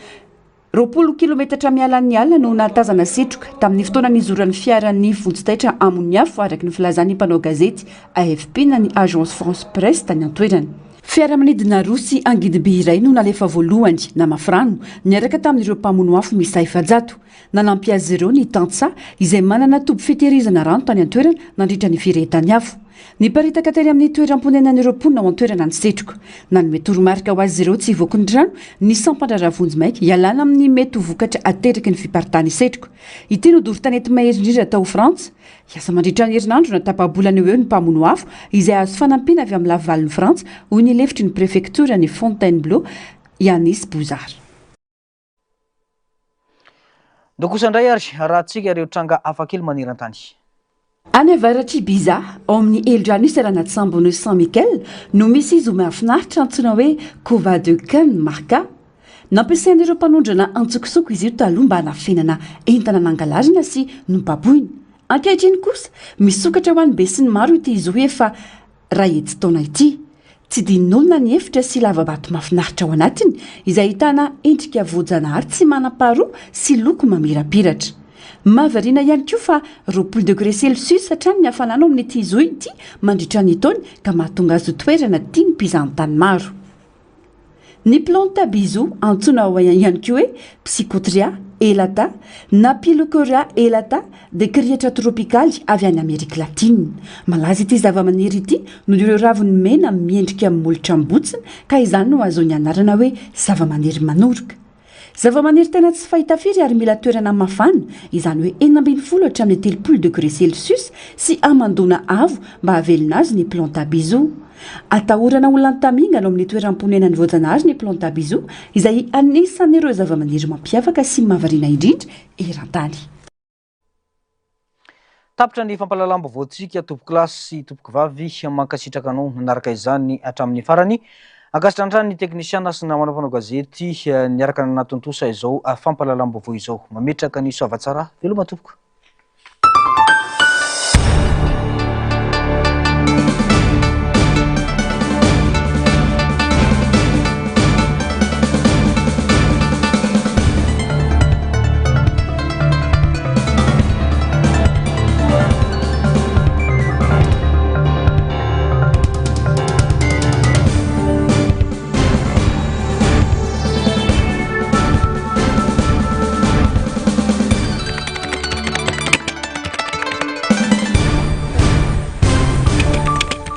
20 kilometatra mialan'ny alina no natazana setroka tamin'ny fotoana nizoran'ny fiaran'ny vonjitaitra amon'ny afo araky ny filazan'ny mpanao gazety AFP na ny Agence France Presse tany antoerany. Fiaramanidina Rosy angidiby iray no nalefa voalohany na mafrano niaraka tamin'ireo mpamono afo miisa 700. Nanampy azy ireo ny tantsa izay manana tobo fitehirizana rano tany antoerana nandritra ny firetany afo. Ny paritaka teny amin'ny toeram-ponenan'ireo mponina ao antoerana ny setroka. Nanome toromarika ho azy ireo tsy hivoaka ny rano ny sampandrara vonjy maika ialana amin'ny mety ho vokatra ateraky ny fiparitany setroka. Ity no doro tanety mahery indrindra tao Frantsa. Hiasa mandritra ny herinandro natapabolana eo ny mpamono afo izay azo fanampiana avy amin'ny lavalin'ny Frantsa hoy ny lefitry ny prefektura ny Fontainebleau Yanis Bouzard. Dokosandray ary raha tsika ireo tranga afakely maniran-tany. Any avaratry Biza ao amin'ny Eldrano Serana Tsambony Saint Michel no misy izy mahafinaritra antsoina hoe Cova de Cannes Marca. Nampiasain'ireo mpanondrana antsokosoko izy io taloha mba hanafenana entana nangalazina sy nompaboiny. Ankehitriny kosa misokatra ho an'ny be sy ny maro ity izy hoe fa raha etsy taona ity. Tsy dinin'olona ny efitra sy lavabato mahafinaritra ao anatiny izay ahitana endrika voajanahary tsy manam-paharoa sy loko mamirapiratra. Mahavariana ihany koa fa 20 degré Celsius hatrany ny hafanana ao amin'ity izy ity mandritra ny taony ka mahatonga azy ho toerana tia ny mpizahantany maro. Ny planta bisou antsoina ihany koa hoe psychotria elata na pilocoria elata de kriatra tropikaly avy any Amerika Latine. Malaza ity zavamaniry ity no ireo raviny mena miendrika molotra mbotsiny ka izany no ahazoany anarana hoe zavamaniry manoroka. Zavamaniry tena tsy fahita firy ary mila toerana mafana izany hoe 12 hatramin'ny 30 degré Celsius sy amandona avo mba havelona azy ny planta bisou. Atahorana olona tamingana amin'ny toeram-ponenan'ny voajanahary ny planta bisou izay anisan'ireo zavamaniry mampiavaka sy mahavariana indrindra eran-tany. Tapitra ny fampalalam-baovao-tsika tompoko lasy sy tompoko vavy mankasitraka anao nanaraka izany hatramin'ny farany. Ankasitrany trany ny teknisiana sy namana mpanao gazety niaraka nanatontosa izao fampalalam-baovao izao. Mametraka ny soavatsara veloma tompoko.